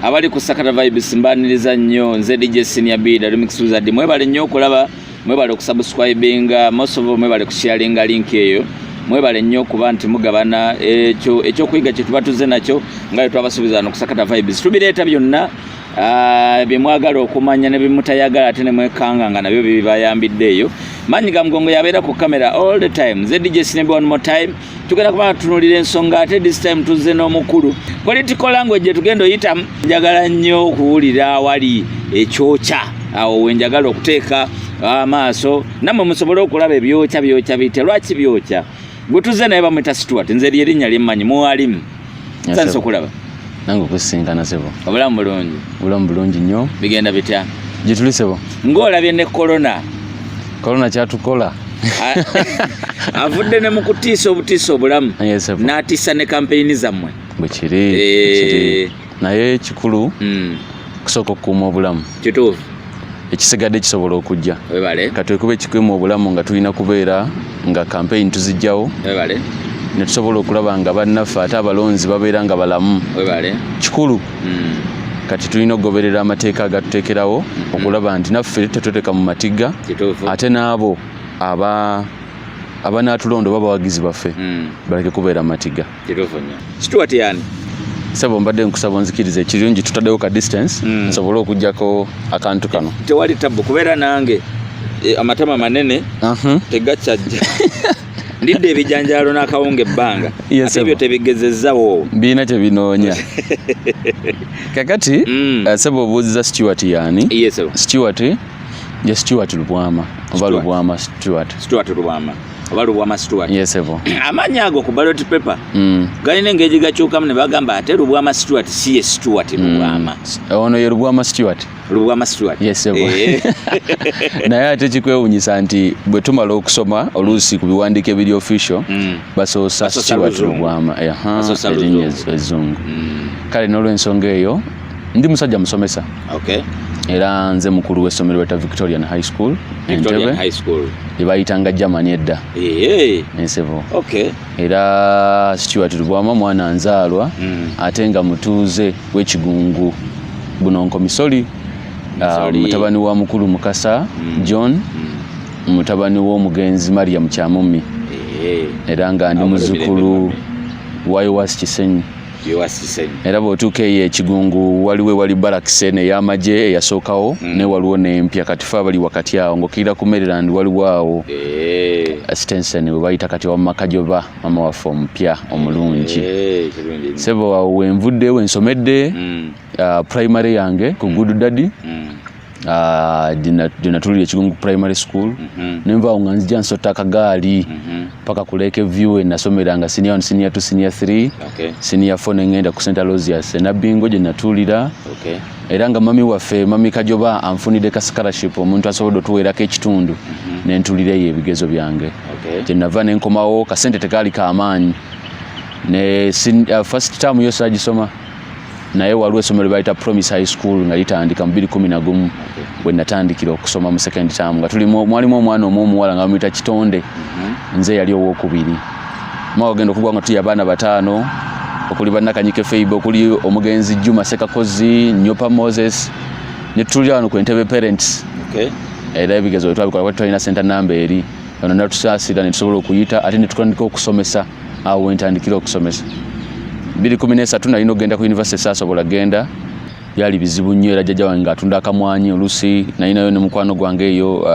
abali ku Sakata vibes mbaniriza nnyo nze Dj.Senior'B remix wizard mwebale nnyo okulaba mwebale okusubscribinga most of mwebale kusharinga link eyo mwebale nnyo kuba nti mugabana ekyo kuyiga kye tuba tuzze nakyo nga twabasubiza no ku Sakata vibes tubireeta byonna bimwagala okumanya ne bimutayagala ate ne mwekanga nga nabyo bibayambiddeeyo manyi ga mugongo yabeera ku kamera all the time nze Dj.Senior'B one more time tugenda kuba tunulira ensonga ate this time tuzze n'omukulu political language tugenda oyita njagala nnyo okuwulira wali ekyokya awo wenjagala okuteeka amaaso nammwe musobole okulaba ebyokya biyite lwaki byokya gwe tuzze naye bamwita Stuart nze lyerinnya lyemmanyi muwalimu nsanze okulaba nange kusinkana sebo obulamu bulungi nnyo bigenda bitya gituli sebo ng'olabye ne corona kyatukola avudde ne mu kutiisa obutiisa obulamu n'atiisa ne kampeyini zammwe bwe kiri naye kikulu kusooka okukuuma obulamu kituufu ekisigadde kisobola okujja webale katwekuba ekikuuma obulamu nga tulina kubeera nga kampeyini tuzijjawo webale ne tusobola okulaba nga bannaffe ate abalonzi babeera nga balamu webale kikulu kati tulina okugoberera amateeka agatuteekerawo okulaba nti naffe tetweteka mu matigga ate n'abo abanaatulonda oba abawagizi baffe baleke kubeera mu matigga Stuart yani sebo mbadde nkusaba onzikiriza ekirungi tutaddewo ka distance nsobole okugjako akantu kano tewali tabbu kubeera nange amatama manene tegakyajja ndidde ebijanjalo n'akawunga ebbanga ate ebyo tebigezezzawo biina kye binoonya kakati sebo obuuziza Stuart yani Stuart ye Stuart Lubwama oba Lubwama Stuart Lubwama oba Lubwama Stuart yesebo amanya ago ku ballot paper galina engeri gakyukamu ne bagamba ate Lubwama Stuart si ye Stuart Lubwama ono ye Lubwama Stuart yesebo naye ate kikwewunyisa nti bwe tumala okusoma oluusi ku biwandiiko ebiri official basoosa Stuart Lubwama erinnya ezzungu kale n'olw'ensonga eyo ndi musajja musomesa era nze mukulu w'essomero weta Victorian High School Entebbe ebayitanga Germany edda ensebo era Stuart Lubwama mwana nzaalwa ate nga mutuuze w'ekigungu Bunonko Misoli mutabani wa mukulu Mukasa John mutabani w'omugenzi Mariam Kyamummi era nga ndi muzzukulu wa Yowasi Kisenyi era bw'otuuka eyo ekigungu wali barakisene ey'amagye eyasookawo ne waliwo n'empya kati fe abali wakati awo ng'okirira ku Maryland waliwo awo Stenson we bayita kati wa Makajoba mama waffe omupya omulungi sebo awo wenvudde wensomedde primary yange ku Good Daddy dinatulira ekigungu primary school nenvaawo nga nzija nsota akagaali paka ku Lake View nasomeranga senior 1 senior 2 senior 3 senior 4 nengenda ku St. Aloysius Nabingo gye natulira era nga mami waffe mami Kajoba anfunidde ka scholarship omuntu asobodde otuweerako ekitundu nentulireyo ebigezo byange gye nava nenkomawo kasente tekaali kamaanyi ne first term yo sagisoma naye waliwo essomero bayita Promise High School nga litandika mu 2011 bwe natandikira okusoma mu second term nga mwalimu omwana omuwala nga bamuyita Kitonde nze yali owokubiri magenda okugwa nga tuli abaana bataano okuli bannakanyike Feibe okuli omugenzi Juma Sekakozi Nyopa Moses ne tuli wano ku Entebbe parents era ebigezo twabikola watu tulina center number eri ono natusaasira ne tusobola okuyita ate ne tutandika okusomesa awo wentandikira okusomesa 2013 nalina ogenda ku university saasobola genda byali bizibu nnyo era jjajja wange atunda akamwanyi oluusi nalinayo ne mukwano gwange eyo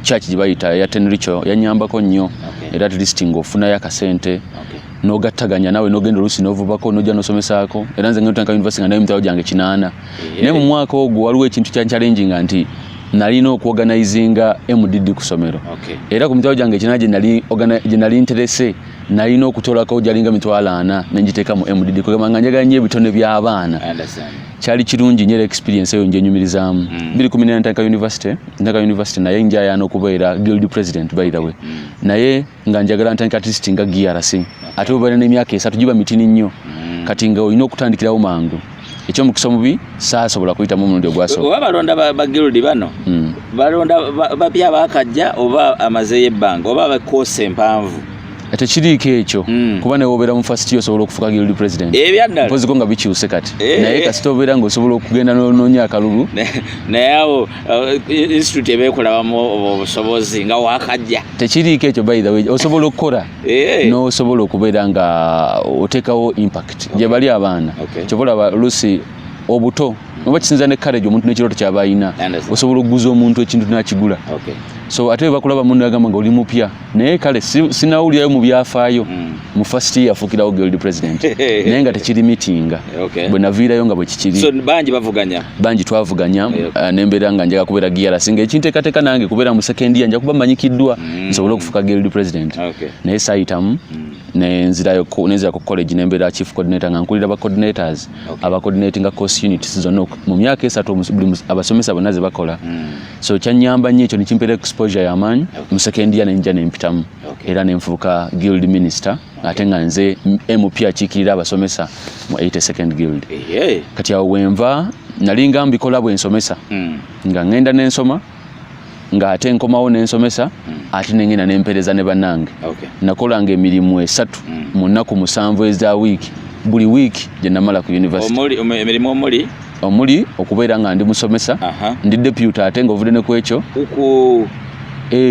church gye bayita ya Tenricho yanyambako nnyo era at least ng'ofunayo akasente n'ogattaganya nawe n'ogenda oluusi n'ovubako n'ojja n'osomesaako era nze ngenda university nga nayo emitwalo gyange 8 naye mu mwaka ogwo waliwo ekintu kya challenginga nti nalina okuorganizinga MDD ku ssomero era ku mitwalo gyange 8 gye nali interese nalina okutolako gyalinga mitwalo 4 nenjiteeka mu MDD kugamba nga njagala nnyo ebitone by'abaana kyali kirungi nnyo experience eyo njenyumirizaamu 2014 ntandika university naye njayaana okubeera guild president by the way naye nga njagala ntandika artist nga GRC ate obaana n'emyaka 3 giba mitini nnyo kati nga olina okutandikirawo mangu ekyomukisa omubi saasobola kuyitamu omulundi ogwasooka oba balonda bagirudi bano balonda bapya bakajja oba amazeeyo ebbanga oba bakoosa empanvu tekiriiko ekyo kuba naye obeera mu first year osobola okufuuka guild president mpozi ko nga bikyuse kati naye kasita obeera ng'osobola okugenda n'onoonya akalulu naye awo institute ebeekolabamu obusobozi nga wakajja tekiriiko ekyo by the way osobola okukola n'osobola okubeera nga oteekawo impact gye bali abaana kyobola lusi obuto oba kisinza ne courage omuntu n'ekirooto ky'aba alina osobola okuguza omuntu ekintu n'akigula so ate bakulaba munno yagamba nga oli mupya naye kale sinawulirayo mu byafaayo mu first year afuukirawo guild president naye nga tekiri meetinga bwe naviirayo nga bwe kikiri bangi twavuganya nembeera nga njagala kubeera GRC nga ekinteekateeka nange kubeera mu second year nja kuba manyikiddwa nsobole okufuuka guild president naye saayitamu nenzira ku college nembeera chief coordinator nga nkulira ba coordinators aba coordinating course units zonna mu myaka 3 abasomesa bonna ze bakola so kyanyamba nnyo ekyo nikimpeera exposure y'amaanyi mu second year nenja nempitamu era nenfuuka guild minister ate nga nze MP akiikirira abasomesa mu 82nd guild kati awo wenva nalinga mbikola bwe nsomesa nga ngenda nensoma nga ate nkomawo nensomesa ate nengenda nempereza ne bannange nakolanga emirimu 3 mu nnaku 7 eza wiiki buli wiiki gye namala ku university emirimu omuli okubeera nga ndi musomesa ndi deputy ate nga ovudde ne ku ekyo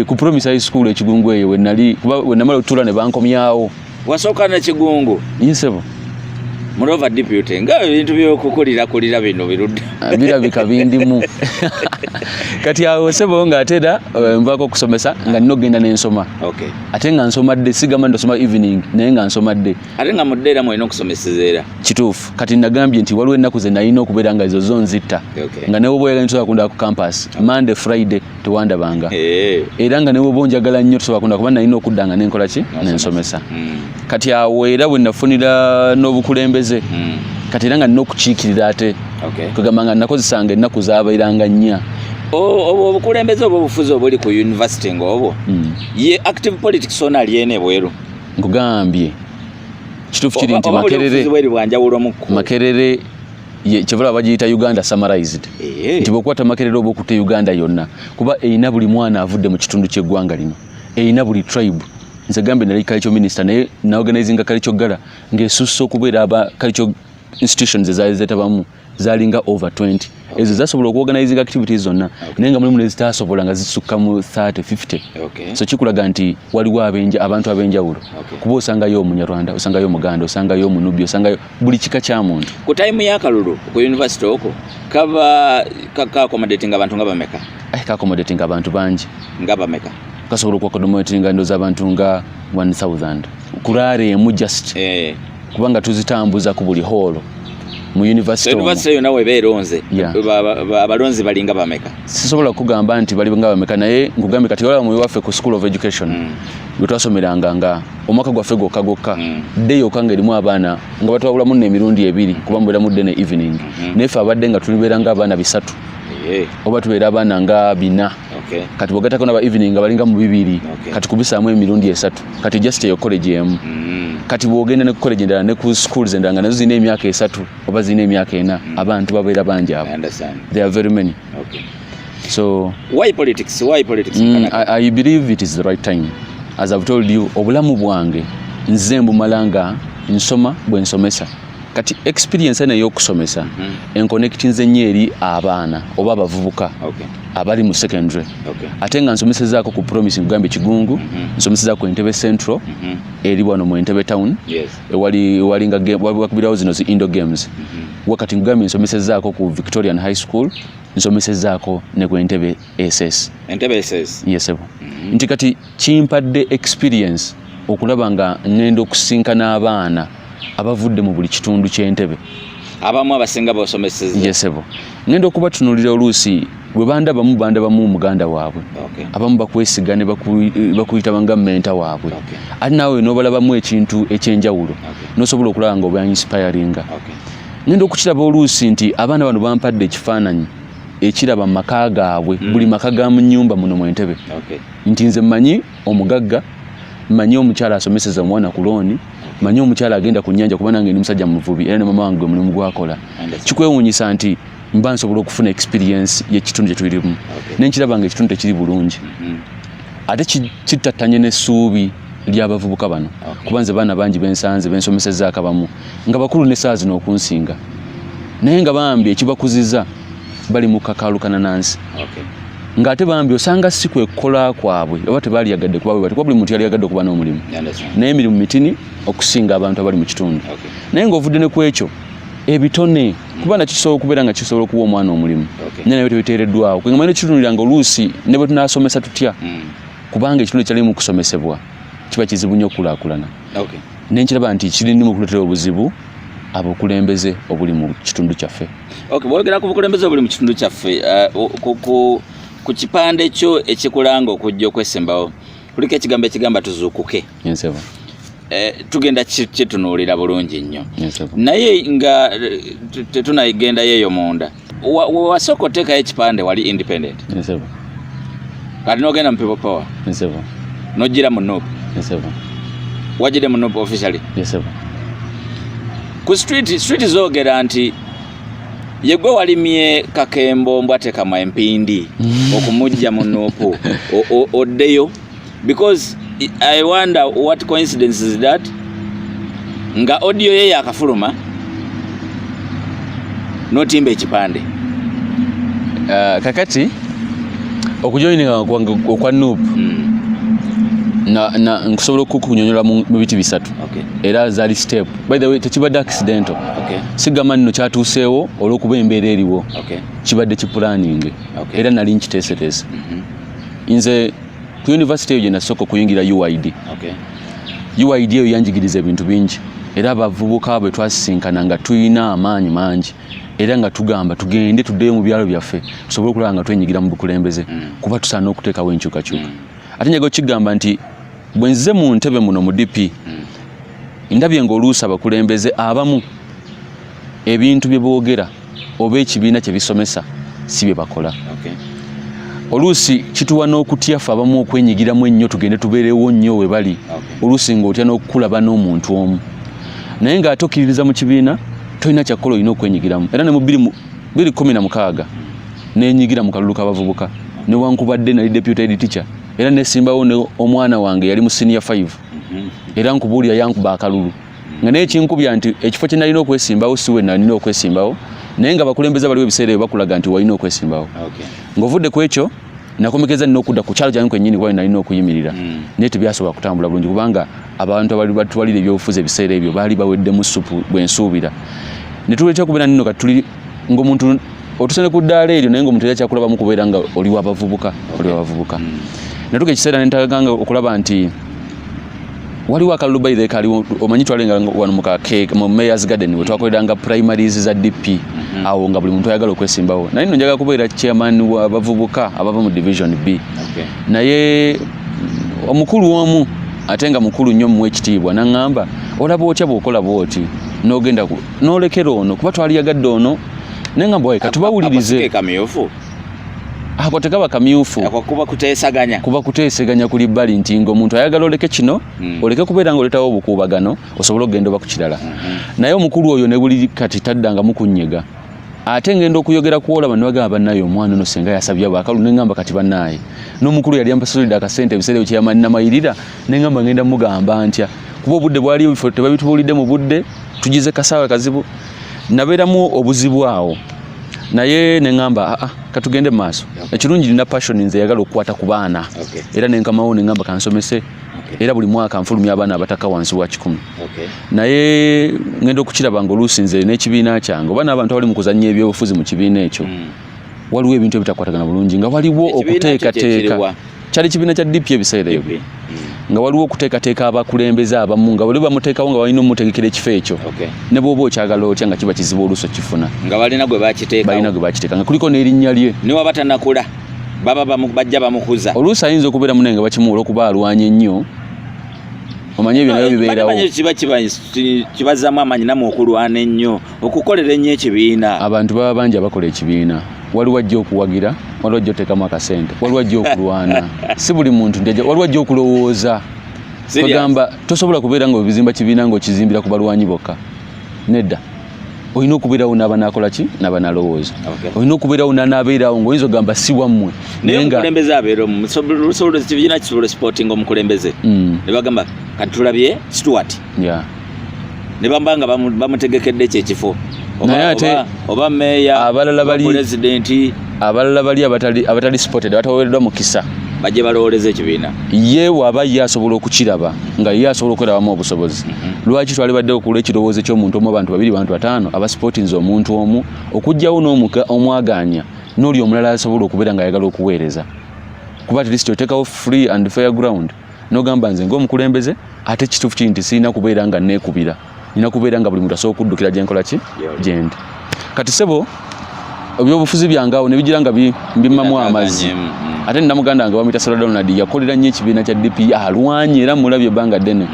ku Promise High School ekigungu eyo we namala okutuula ne bankomyawo wasooka na kigungu yinsebo mulova deputy nga ebintu by'okukulira bino birudde birabika bindimu kati awo sebo nga atera nvaako okusomesa nga nina okgenda n'ensoma ate nga nsomadde sigamba ndosoma evening naye nga nsomadde ate nga mudde era mwalina okusomeseza era kituufu kati nagambye nti waliwo ennaku ze nalina okubeera nga ezo zonzitta nga newe oba oyagala ntosobola kundaba ku campus Monday Friday tewandabanga era nga newe oba onjagala nnyo tosobola kundaba kuba nalina okudda nga nenkola ki nensomesa kati awo era bwe nafunira n'obukulembeze kati era nga nina okukiikirira ate kugamba nga nakozesanga ennaku zaabairanga nnya obukulembeze oba obufuzi obuli ku university ng'obwo ye active politics ona alyene bweru nkugambye kituufu kiri nti Makerere kyevala bagiyita Uganda summarized nti bw'okwata Makerere oba okutte Uganda yonna kuba erina buli mwana avudde mu kitundu ky'eggwanga lino erina buli tribe nze gambe nali culture minister naye naorganizinga culture gala ng'esusse okubeera aba culture institutions ezaali zetabamu zalinga over 20 ezo zasobola okuorganizinga activities zonna naye nga mulimu nezitasobola nga zisukka mu 30-50 so kikulaga nti waliwo abantu ab'enjawulo kuba osangayo Omunyarwanda osangayo Omuganda osangayo Omunubi osangayo buli kika kya muntu ku time y'akalulu ku university okwo kaba accommodating abantu nga bameka accommodating abantu bangi nga bameka kasobola okuaccommodatinga ndoza abantu nga 1000 kulaare emu just kubanga tuzitambuza ku buli hall mu university yonna we beeronze abalonzi balinga bameka sisobola kugamba nti bali nga bameka naye nkugambye kati wala mu waffe ku School of Education gwe twasomeranga nga omwaka gwaffe gokka day okanga erimu abaana nga batwawulamu n'emirundi 2 kuba mbeera mudde ne evening nefe abadde nga tulibeera nga abaana 3 oba tubeera abaana nga 4 kati bwogatako naba evening nga balinga mu 2 kati kubisaamu emirundi 3 kati just eyo college emu kati bwogenda ne ku college endala ne ku schools endala nga nazo zirina emyaka 3 oba zirina emyaka 4 abantu babeera bangi abo there are very many so why politics I believe it is the right time as I've told you obulamu bwange nze mbumalanga nsoma bwe nsomesa kati experience ena y'okusomesa enconnectinze nnyo eri abaana oba abavubuka abali mu secondary ate nga nsomesezaako ku Promise Gambia Kigungu nsomesezaako Entebbe Central eri wano mu Entebbe Town ewali nga wakubirawo zino zi indoor games wakati Gambia nsomesezaako ku Victorian High School nsomesezaako ne ku Entebbe SS yes nti kati kimpadde experience okulaba nga ngenda okusinkana abaana abavudde mu buli kitundu ky'Entebbe abamu abasinga basomeseza yesebo ngenda okubatunulira oluusi bwe bandabamu muganda waabwe abamu bakwesiga ne bakuyita banga menta waabwe ate naawe n'obalabamu ekintu ekyenjawulo n'osobola okulaba nga oba inspiringa ngenda okukiraba oluusi nti abaana bano bampadde ekifaananyi ekiraba mu maka gaabwe buli maka ga mu nnyumba muno mu Entebbe nti nze mmanyi omugagga mmanyi omukyala asomeseza omwana ku looni manyi omukyala agenda ku nnyanja kuba nange ndi musajja muvubi era ne mama wange mulimu gwakola kikwewuunyisa nti mba nsobola okufuna experience y'ekitundu kye tulirimu nenkiraba nga ekitundu tekiri bulungi ate kittattanye n'essuubi ly'abavubuka bano kubanze baana bangi bensanze bensomesezzaako abamu nga bakulu ne saa zino okunsinga naye nga bambi ekibakuziza bali mu kakaalukana nansi ng'ate bambi osanga si kwe kukola kwabwe oba tebaaliyagadde kuba bwe bati kuba buli muntu yaliyagadde okuba n'omulimu naye emirimu mitini okusinga abantu abali mu kitundu naye ng'ovudde ne ku ekyo ebitone kuba nakyo kisobola okubeera nga kisobola okuwa omwana omulimu naye nabyo tebiteereddwawo kwe nga manyi kitunulira ng'oluusi ne bwe tunaasomesa tutya kubanga ekitundu ekyali mu kusomesebwa kiba kizibu nnyo okukulaakulana naye nkiraba nti kirindimu okuleetera obuzibu abakulembeze obuli mu kitundu kyaffe. Bwogera ku bukulembeze obuli mu kitundu kyaffe ku kipande kyo ekikulanga okujja okwesembawo kuliko ekigambo ekigamba tuzuukuke. Tugenda kitunuulira bulungi nnyo naye nga tetunayigendayo eyo munda wasooka oteekayo ekipande wali independent kati n'ogenda mu people power n'ogira mu NUP wagire mu NUP officially ku street zoogera nti yegwe walimye kakembo mbwatekama empindi okumujja mu NUP oddeyo because I wonder what coincidence is that nga audio ye yakafuluma notimba ekipande kakati okujoininga okwa NUP na nkusobola okukunyonyola mu biti bisatu era zaali step by the way tekibadde accidental sigamba nno kyatuuseewo olw'okuba embeera eriwo kibadde kipulaning era nali nkiteeseteese nze ku university eyo gye nasooka okuyingira UID UID eyo yanjigiriza ebintu bingi era abavubuka bwe twasisinkana nga tulina amaanyi mangi era nga tugamba tugende tuddeyo mu byalo byaffe tusobole okulaba nga twenyigira mu bukulembeze kuba tusaana okuteekawo enkyukakyuka ate njaga okigamba nti bwe nzize mu Entebbe muno mu DP ndabye ng'oluusi abakulembeze abamu ebintu bye boogera oba ekibiina kye bisomesa si bye bakola oluusi kituwa n'okutyafa abamu okwenyigiramu ennyo tugende tubeerewo nnyo we bali oluusi ng'otya n'okukulaba n'omuntu omu naye ng'ate okkiririza mu kibiina tolina kyakkola olina okwenyigiramu era ne mu 2016 neenyigira mu kalulu k'abavubuka newankubadde nali deputy teacher era nesimbawo ne omwana wange yali mu senior 5 era nkubuulira yankuba akalulu nga naye kinkubya nti ekifo kye nalina okwesimbawo siwe nalina okwesimbawo naye nga bakulembeza baliwo ebiseera ebyo bakulaga nti walina okwesimbawo ng'ovudde ku ekyo nakomekeza nina okudda ku kyalo kyange kwennyini kwali nalina okuyimirira naye tebyasobola kutambula bulungi kubanga abantu abali batwalira ebyobufuzi ebiseera ebyo baali baweddemu supu bwensuubira ne tuleetya okubeera nino kati tuli ng'omuntu otusane ku ddaala eryo naye ng'omuntu era kyakulabamu kubeera nga oli wabavubuka natuka ekiseera nentaganga okulaba nti waliwo akalulu baithe kaliwo omanyi twalenga wano mu Mayor's Garden we twakoleranga primaries za DP awo nga buli muntu ayagala okwesimbawo naye nno njagala kubeera chairman w'abavubuka abava mu division B naye omukulu omu ate nga mukulu nnyo mu ekitiibwa naŋŋamba olaba otya bw'okola bw'oti n'ogenda n'olekera ono kuba twaliyagadde ono naye ngamba waye katubawulirize ako tekaba kamyufu kuba kuteesaganya kuli bbali nti ng'omuntu ayagala oleke kino oleke kubeera ng'oletawo obukuubagano osobola okugenda oba ku kirala naye omukulu oyo ne buli kati taddangamu kunnyega ate ngenda okuyogera ku olaba ne bagamba bannaye omwana ono senga yasabye bwakalu ne ngamba kati bannaye n'omukulu yali ampasolidde akasente ebiseera ebyo kyeyamani namayirira ne ngamba ngenda mugamba ntya kuba obudde bwali ebifo tebabitubuulidde mu budde tugize kasaawa kazibu nabeeramu obuzibu awo naye ne ngamba katugende maaso ekirungi nina passion nze yagala okukwata ku baana era nenkamawo ne ngamba kansomese era buli mwaka nfulumya abaana abataka wansi wa 10 naye ngenda okukiraba nga oluusi nze n'ekibiina kyange oba n'abantu abali mu kuzannya ebyobufuzi mu kibiina ekyo waliwo ebintu ebitakwatagana bulungi nga waliwo okuteekateeka kyali kibiina kya DP ebiseera ebyo nga waliwo okuteekateeka abakulembeze abamu nga bali bamuteekawo nga balina omutegekera ekifo ekyo ne bw'oba okyagala otya nga kiba kizibu oluusi okifuna nga balina gwe bakiteeka nga kuliko n'erinnya lye niwe batanakula baba bajja bamukuza oluusi ayinza okubeeramu naye nga bakimuwula okuba alwanya ennyo omanye ebyo nabyo bibeerawo kibazzamu amaanyi namu okulwana ennyo okukolera ennyo ekibiina abantu baba bangi abakola ekibiina waliwo ajja okuwagira waliwo ajja oteekamu akasente waliwo ajja okulwana si buli muntu waliwo ajja okulowooza kwegamba tosobola kubeera nga obizimba kibiina ng'okizimbira ku balwanyi bokka nedda olina okubeerawo n'abanakola ki n'abanalowooza olina okubeerawo n'anabeerawo ng'oyinza ogamba si wammwe naye omukulembeze abeera lusobola kibiina kisobola supporting omukulembeze ne bagamba kati tulabye Stuart ne bamba nga bamutegekedde kyekifo oba meeya abalala bali pulezidenti abalala bali abatali supported abataweereddwa mukisa bajje balowooleza ekibiina ye waba ye asobola okukiraba nga ye asobola okwerabamu obusobozi lwaki twalibadde okula ekirowoozo ky'omuntu omu abantu babiri bantu bataano abasupportinze omuntu omu okugjawo omwaganya n'oli omulala asobola okubeera nga ayagala okuweereza kuba at least oteekawo free and fair ground n'ogamba nze ng'omukulembeze ate kituufu kiri nti sirina kubeera nga neekubira nina kubeera nga buli muntu asobola okuddukira gyenkola ki gyendi kati sebo ebyobufuzi byange awo ne bigira nga bimmamu amazzi ate nina muganda wange bamuyita Sarah Donald yakolera nnyo ekibiina kya DP alwanye era mulabye ebbanga ddene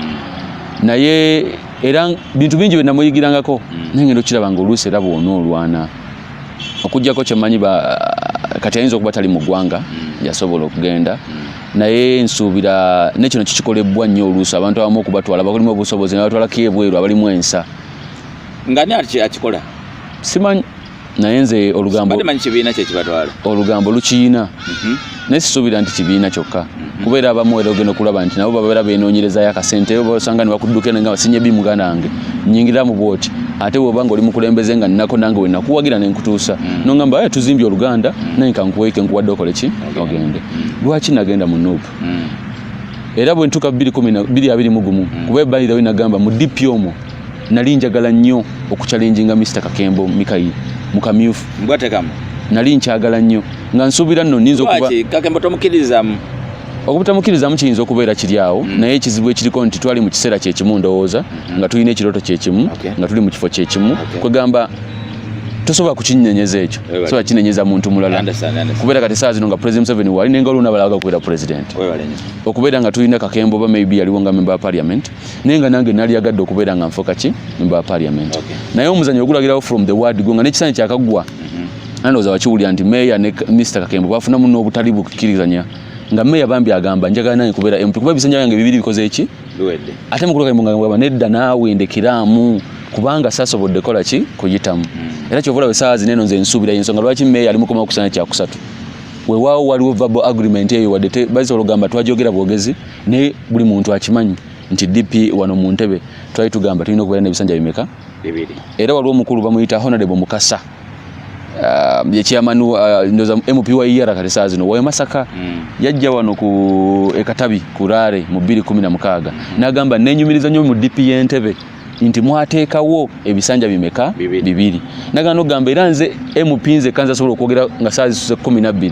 naye era bintu bingi bye namuyigirangako naye ngenda okiraba nga oluusi era bw'onoolwana okuggyako kyemmanyi kati ayinza okuba tali mu ggwanga yasobola okugenda naye nsuubira nekino kikikolebbwa nnyo oluusi abantu abamu okubatwala bakolimu obusobozi nabatwalako ebweru abalimu ensa nga ni akikola simanyi naye nze olugambo lukiyina naye sisuubira nti kibiina kyokka kubeera abamu era ogenda okulaba nti nabo babeera beenoonyerezayo akasente basanga ne bakuddukira nga basinye bi muganda wange nnyingiramu bwoti ate bw'oba nga oli mukulembeze nga nnako nange we nakuwagira ne nkutuusa n'ongamba tuzimbye oluganda naye nkuweeke nkuwadde okole ki ogende lwaki nagenda mu NUP era bwe ntuuka 2021 kuba ebbalirawo nagamba mu DP omwo nali njagala nnyo okuchalenjinga Mr. Kakembo Mikayi mukamyufu mbwatekamu nali nkyagala nnyo nga nsuubira nno nninza okuba Kakembo tomukirizamu obutamukirizamu kiyinza okubeera kiri awo naye ekizibu ekiriko nti twali mu kiseera kyekimu ndowooza nga tulina ekirooto kyekimu nga tuli mu kifo kyekimu kwegamba tosobola kukinyenyeza ekyo sobola kinenyeza muntu mulala kubeera kati saa zino nga President Museveni wali nenga oluna balaga okubeera President okubeera nga tulina Kakembo ba maybe yaliwo nga member wa parliament naye nga nange nali agadde okubeera nga nfoka ki member wa parliament naye omuzanyo ogulagirawo from the word go nga n'ekisaanyi kyakagwa nandowooza wakiwulira nti meeya ne Mr. Kakembo bafunamu n'obutali bukkirizanya nga meeya bambi agamba njagala nange kubeera MP kuba ebisanja byange bibiri bikoze eki ate mukulu Kakembo ngamba nedda naawe ndekiraamu kubanga sasobodde kola ki kuyitamu era kyovula wesaa zineno nze nsuubira ensonga lwaki meeya ali mukoma okusana kyakusatu weewaawo waliwo verbal agreement eyo wadde basobola ogamba twajogera bwogezi naye buli muntu akimanyi nti DP wano mu Entebbe twali tugamba tulina okubeera n'ebisanja bimeka era waliwo omukulu bamuyita Honorable Mukasa yekyamanu ndoza MP wa iyara kati saa zino wa Masaka yajja wano ku Ekatabi kurare mu 2016 nagamba nenyumiriza nnyo mu DP y'Entebbe nti mwateekawo ebisanja bimeka bibiri nagano gamba era nze MP nze kanza asobola okwogera nga saa zisuse 12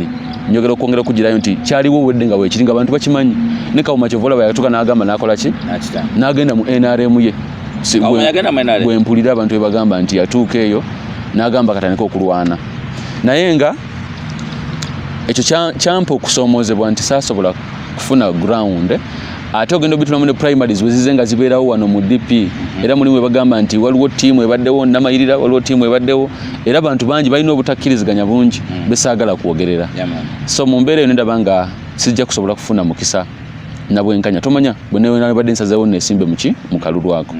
njogera okwongera okugirayo nti kyaliwo wedde nga weekiri nga abantu bakimanyi ne Kawuma Kyovola bayatuka n'agamba n'akola ki n'agenda mu NRM ye bwe mpulira abantu bebagamba nti yatuuka eyo n'agamba katandika okulwana naye nga ekyo kyampa okusoomozebwa nti saasobola kufuna ground ate ogenda obitulamu ne primaries wezize nga zibeerawo wano mu DP era mulimu bagamba nti waliwo ttiimu ebaddewo namayirira waliwo ttiimu ebaddewo era abantu bangi balina obutakkiriziganya bungi besaagala kwogerera so mu mbeera eyo nendaba nga sijja kusobola kufuna mukisa nabwenkanya tomanya bwenebadde nsazeewo nesimbe mu kalulu ako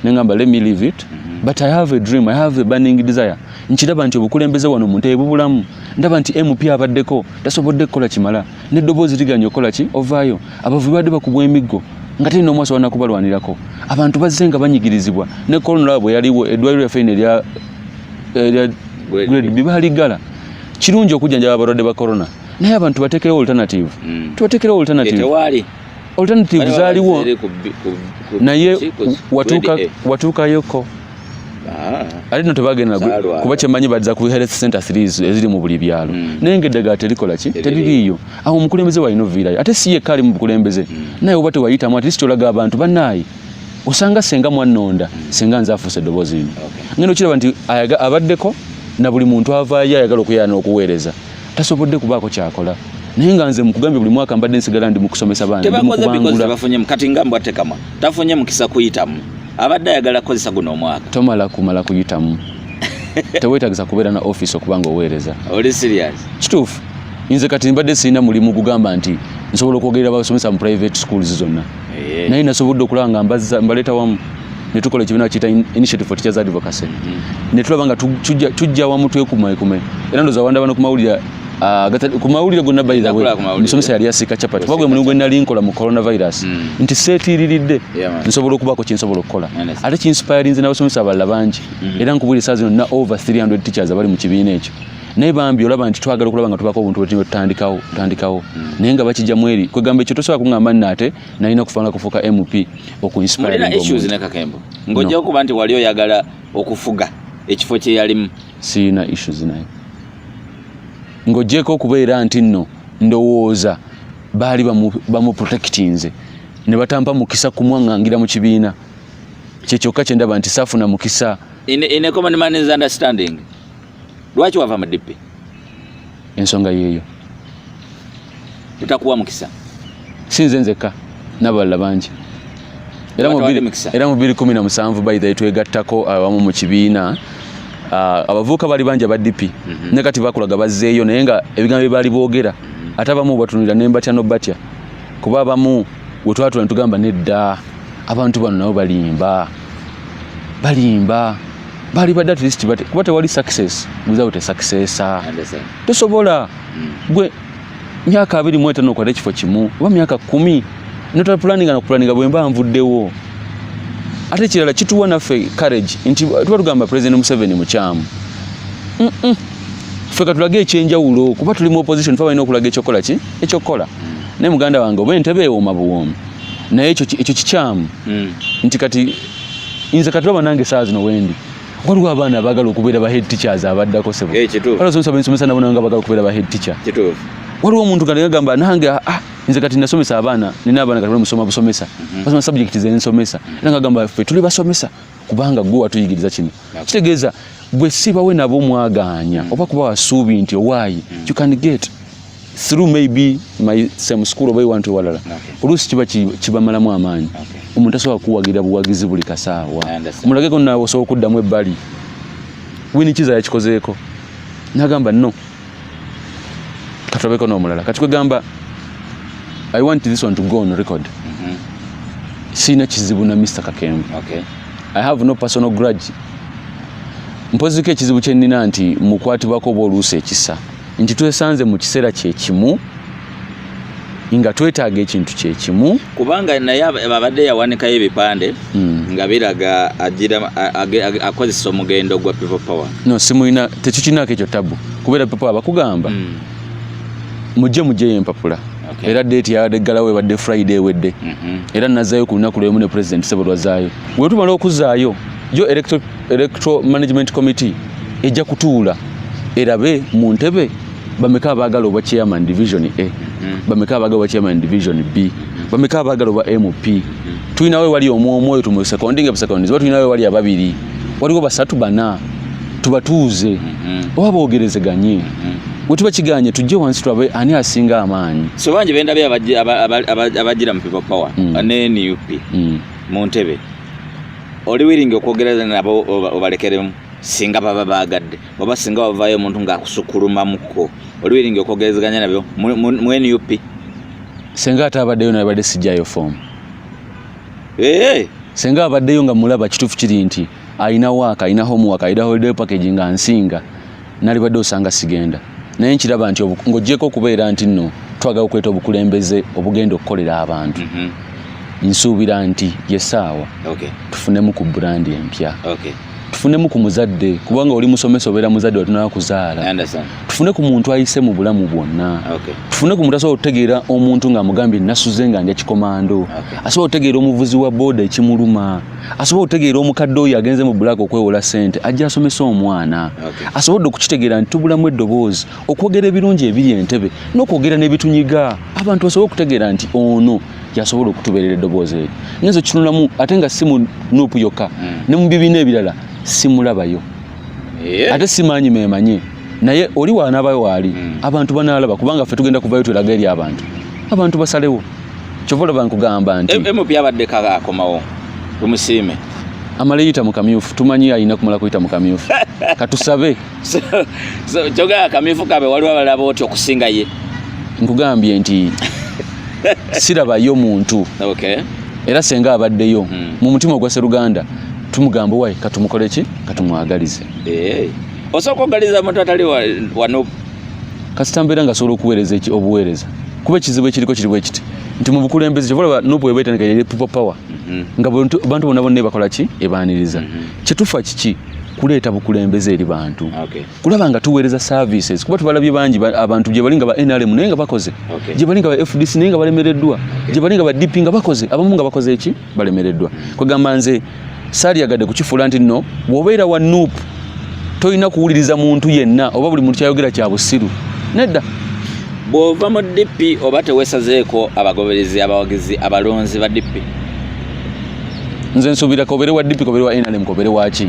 nengamba let me leave it but I have a dream, I have a burning desire. Nchiraba nti obukulembeze wano mu Entebbe bubulamu. Ndaba nti MP abaddeko tasobodde kukola kimala. N'eddoboozi liganya okola ki ovaayo. Abavubi badde bakubwa emiggo nga teri n'omwasi wana kubalwanirako. Abantu bazze nga banyigirizibwa. Ne kolonela bwe yaliwo eddwaliro lyaffe erya grade bibaligala. Kirungi okujjanjaba abalwadde ba corona. Naye abantu bateekerewo alternative. Tubateekerewo alternative. Tewali. Alternative zaaliwo. Naye watuukayoko. Ali no tebagenda kuba kyemanyi badza ku health center 3 eziri mu buli byalo naye ngeddaga terikola ki teririyo aho omukulembeze wa inoviirayo ate siye kali mu bukulembeze naye obate wayitamu at least olaga abantu bannayi osanga senga mwannonda senga nze afuuse eddoboozi lino ngeno kiraba nti abaddeko na buli muntu avaayo ayagala okuyana okuweereza tasobodde kubaako kyakola naye nga nze mukugambye buli mwaka mbadde nsigala ndi mu kusomesa baana tebakoze because tebafunye kati ngambwa tekama tafunye mukisa kuyitamu abadde ayagala kozesa guno omwaka tomala kumala kuyitamu teweetagisa kubeera na office okubanga oweereza oli serious kituufu nze kati mbadde sirina mulimu gugamba nti nsobola okwogerera abasomesa mu private schools zonna naye nasobodde okulaba nga mbaleeta wamu ne tukola ekibiina kiyita Initiative for Teachers Advocacy ne tulaba nga tujja wamu twekume era ndoza wanda bano kumawulire gonna by the way musomesa yali asika chapati bagwe mulimu gwe nali nkola mu coronavirus nti seetiriridde nsobola okubako kinsobola okukola ate kinspirinze n'abasomesa abalala bangi era nkubulira saa zino na over 300 teachers abali mu kibiina ekyo naye bambi olaba nti twagala okulaba nga tubako obuntu bwe tutandikawo naye nga bakijjamu eri kwegamba ekyo tosobola kuŋŋamba nnaate nalina kufaanana kufuuka MP okuinspiringa mulina issues ne Kakembo ng'ojja okuba nti wali oyagala okufuga ekifo kye yalimu siina issues naye ng'ojjeeko okubeera nti nno ndowooza baali bamuprotectinze ne batampa mukisa kumwaŋŋangira mu kibiina kyekyokka kye ndaba nti saafuna mukisa in a common man's understanding lwaki wava mu DP ensonga yeeyo tutakuwa mukisa sinze nzekka n'abalala bangi era mu 2017 by the way twegattako awamu mu kibiina abavuuka bali bangi aba DP ne kati bakulaga bazzeeyo naye nga ebigambo bye baali boogera ate abamu batunulira ne mbatya n'obatya kuba abamu we twatula ne tugamba nedda abantu bano nabo balimba bali badde at least kuba tewali success without a successor tosobola gwe myaka 25 okwata ekifo kimu oba myaka 10 notapulaninga bwe mba nvuddewo ate kirala kituwa naffe courage nti tuba tugamba President Museveni mukyamu ffe katulage ekyenjawulo kuba tuli mu opposition ffe balina okulaga ekyokola naye muganda wange oba Entebbe ewooma buwoomi naye ekyo kikyamu nti kati nze katulaba nange saa zino wendi waliwo abaana abaagala okubeera ba head teachers abaddako sebo abasomesa bensomesa nabo nga baagala okubeera ba head teacher waliwo omuntu nga gamba nange nze kati nasomesa abaana nina abaana kati musoma busomesa basoma subject zensomesa era nga gamba ffe tuli basomesa kubanga gwe watuyigiriza kino kitegeeza bwe sibawe nabo mwaganya oba kuba wasuubi nti why you can get through maybe my same school oba want to walala oluusi kiba kibamalamu amaanyi omuntu asobola kuwagira buwagizi buli kasaawa mulageko naawe osobola okuddamu ebbali wini kiza yakikozeeko nagamba no katulabeko n'omulala kati kwegamba I want this one to go on record siina kizibu na Mr. Kakembo I have no personal grudge mpoziko ekizibu kye nnina nti mukwatibwako oba oluusi ekisa nti twesanze mu kiseera kyekimu nga twetaaga ekintu kyekimu kubanga naye abadde yawanikayo ebipande nga biraga akozesa omugendo gwa people power no simulina tetukinako ekyo tabu kubeera people power bakugamba mujjeyo empapula era date yadeggalawo ebadde Friday wedde era nazaayo ku lunaku lwemu ne President Sebo lwazaayo bwe tumala okuzaayo yo electoral management committee ejja kutuula erabe mu Entebbe bameka abaagala oba chairman division A bameka abaagala oba chairman division B bameka abaagala oba MP tulinawe wali omwoyo tumu seconding episeconds tulinawe wali ababiri waliwo basatu bana tubatuuze oba boogerezeganye bwe tuba kiganye tujje wansi tulabe ani asinga amaanyi so bangi bendabye abagira mu people power ne NUP mu Entebbe oli wiringi okwogereza nabo obalekeremu singa baba bagadde oba singa bavaayo omuntu ng'akusukulumamuko oli wiringi okwogerezeganya nabyo mu NUP senga ate abaddeyo naye badde sijjayo form senga abaddeyo nga mulaba kituufu kiri nti alina waaka alina homework alina holiday package nga nsinga nali badde osanga sigenda naye nkiraba nti ng'oggyeko okubeera nti nno twagala okweta obukulembeze obugenda okukolera abantu nsuubira nti yesaawa tufunemu ku brand empya tufunemu ku muzadde kubanga oli musomesa obeera muzadde watunala kuzaala tufune ku muntu ayise mu bulamu bwonna tufune ku muntu asobola okutegeera omuntu ng'amugambye nasuze nga ndya kikomando asobola okutegeera omuvuzi wa booda ekimuluma asobola okutegeera omukadde oyo agenze mu bulaka okwewola ssente ajja asomesa omwana asobodde okukitegeera nti tubulamu eddoboozi okwogera ebirungi ebiri Entebbe n'okwogera n'ebitunyiga abantu basobole okutegeera nti ono yasobola okutubeerera eddoboozi eryo ngenzo kitunulamu ate nga si mu NUP yokka ne mu bibiina ebirala simulabayo ate simanyi memanye naye oli waanabayo waali abantu banaalaba kubanga ffe tugenda kuvayo tweraga eri abantu basalewo kyova olaba nkugamba nti MP abadde akomawo tumusiime amale yita mu kamyufu tumanyi alina kumala kuyita mu kamyufu katusabe kyogaa kamyufu kabe waliwo abalaba oti okusinga ye nkugambye nti sirabayo muntu era senga abaddeyo mu mutima ogwa Sseruganda tumugamba wayi katumukole ki katumwagalize osobola okugaliza muntu atali wa NUP kasitambera nga asobola okuweereza obuweereza kuba ekizibu ekiriko kiri bwe kiti nti mu bukulembeze kyobola NUP ebeetendeka people power nga bantu bonna bonna bakola ki ebaaniriza kyetufa kiki kuleeta bukulembeze eri bantu kulaba nga tuweereza services kuba tubalabye bangi abantu gye bali nga ba NRM naye nga bakoze gye bali nga ba FDC naye nga balemereddwa gye bali nga ba DP nga bakoze abamu nga bakoze eki balemereddwa kwegamba nze saalyagadde kukifuula nti nno bw'obeera wa NUP tolina kuwuliriza muntu yenna oba buli muntu kyayogera kya busiru nedda bw'ova mu DP oba teweesazeeko abagoberezi abawagizi abalonzi ba DP nze nsuubira kobeere wa DP kobeere wa NRM kobeere waki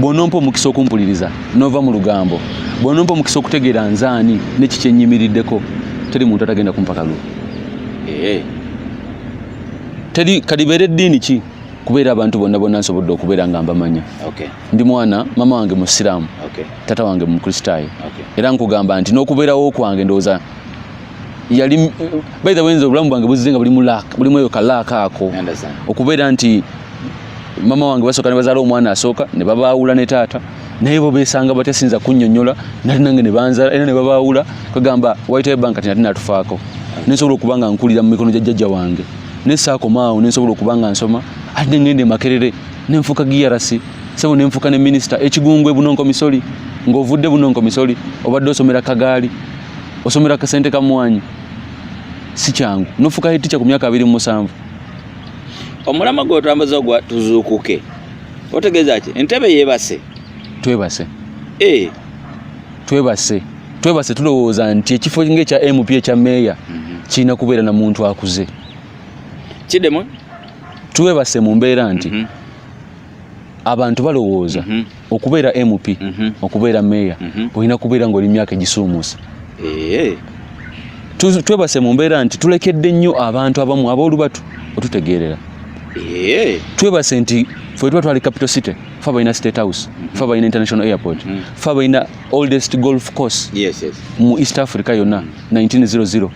bw'onompa omukisa okumpuliriza n'ova mu lugambo bw'onompa omukisa okutegeera nzaani n'eki kyennyimiriddeko teri muntu atagenda kumpa kalulu teri kalibeere eddiini ki kubeera abantu bonna bonna nsobodde okubeera nga mbamanya ndi mwana mama wange musiraamu tata wange mukristaayo era nkugamba nti n'okubeerawo kwange ndowooza yali by the way nze obulamu bwange buzze nga bulimu eyo kalaaka ako okubeera nti mama wange basooka ne bazaala omwana asooka ne babaawula ne taata naye bo beesanga batya sinza kunnyonnyola nali nange ne banzaala era ne babaawula kwegamba wayitayo banka ti nati natufaako nensobola okuba nga nkulira mu mikono gya jjajja wange nesaakomaawo nensobola okuba nga nsoma ate ne ngende Makerere nenfuuka GRC sebo nenfuuka ne minisita ekigungwe Bunonko Misoli ng'ovudde Bunonko Misoli obadde osomera Kagaali osomera kasente kamwanyi si kyangu nofuuka hiticha ku myaka 27 omulama gwe otambuza ogwa tuzuukuke otegeeza ki Entebbe yeebase twebase tulowooza nti ekifo ng'ekya MP ekya meeya kirina kubeera na muntu akuze kiddemu twebase mu mbeera nti abantu balowooza okubeera MP okubeera meeya olina kubeera ng'oli myaka egisuumuusa twebase mu mbeera nti tulekedde nnyo abantu abamu ab'olubatu otutegeerera twebase nti ffe tuba twali capital city ffe balina state house ffe balina international airport ffe balina oldest golf course mu East Africa yonna 1900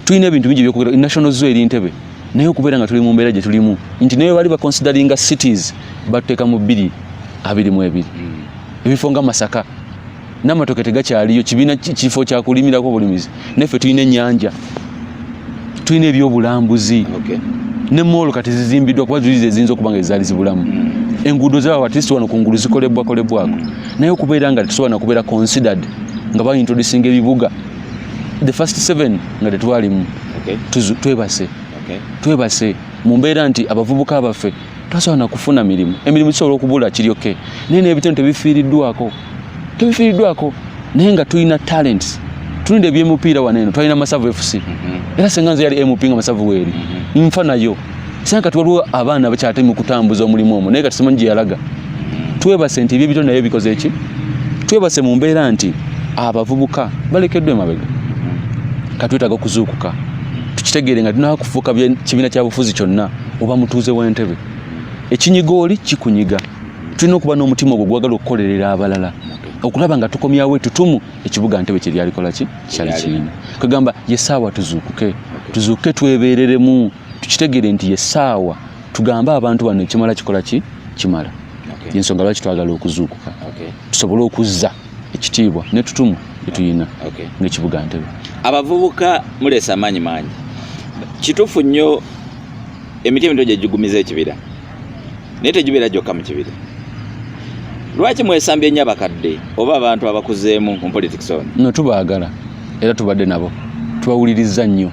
tulina ebintu bingi byokugera national zoo eri Entebbe naye okubeera nga tuli mu mbeera gye tulimu nti naye bali baconsideringa cities batuteeka mu 222 ebifo nga Masaka n'amatoke tegakyaliyo kibiina kifo kyakulimirako bulimizi naffe tulina ennyanja tulina ebyobulambuzi ne moolo kati zizimbiddwa kuba zuli ziyinza okuba nga ezaali zibulamu enguudo zaawo atisiti wano ku ngulu zikolebwako naye okubeera nga tetusobola na kubeera considered nga baintroducinga ebibuga the first 7 nga tetwalimu twebase mu mbeera nti abavubuka abaffe twasobola na kufuna emirimu kisobola okubula kiryoke naye n'ebitono tebifiiriddwako naye nga tulina talents tulinde ebyemupiira waneeno twalina Masavu FC era senga nze yali MP nga Masavu weeri nfa nayo senga tuwaliwo abaana bakyate mu kutambuza omulimu omwo naye kati simanyi gye yalaga twebase nti ebyebitono naye bikoze eki twebase mu mbeera nti abavubuka balekeddwa emabega katwetaaga okuzuukuka tukitegeere nga tulina kufuuka kibiina kya bufuzi kyonna oba mutuuze w'Entebbe ekinyigooli kikunyiga tulina okuba n'omutima ogwo gwagala okukolerera abalala okulaba nga tukomyawo etutumu ekibuga Entebbe kye lyalikola ki kyali kirina kagamba yesaawa tuzuuke twebeereremu tukitegeere nti yesaawa tugambe abantu bano ekimala kikola ki kimala yensonga lwaki twagala okuzuukuka tusobole okuzza ekitiibwa n'etutumu etuyina ng'ekibuga Entebbe abavubuka muleesa amaanyi mangi kituufu nnyo emiti emito gye gigumiza ekibira naye tegibeera gyokka mu kibira lwaki mwesambye nnyo abakadde oba abantu abakuzeemu mu politics ono no tubaagala era tubadde nabo tubawuliriza nnyo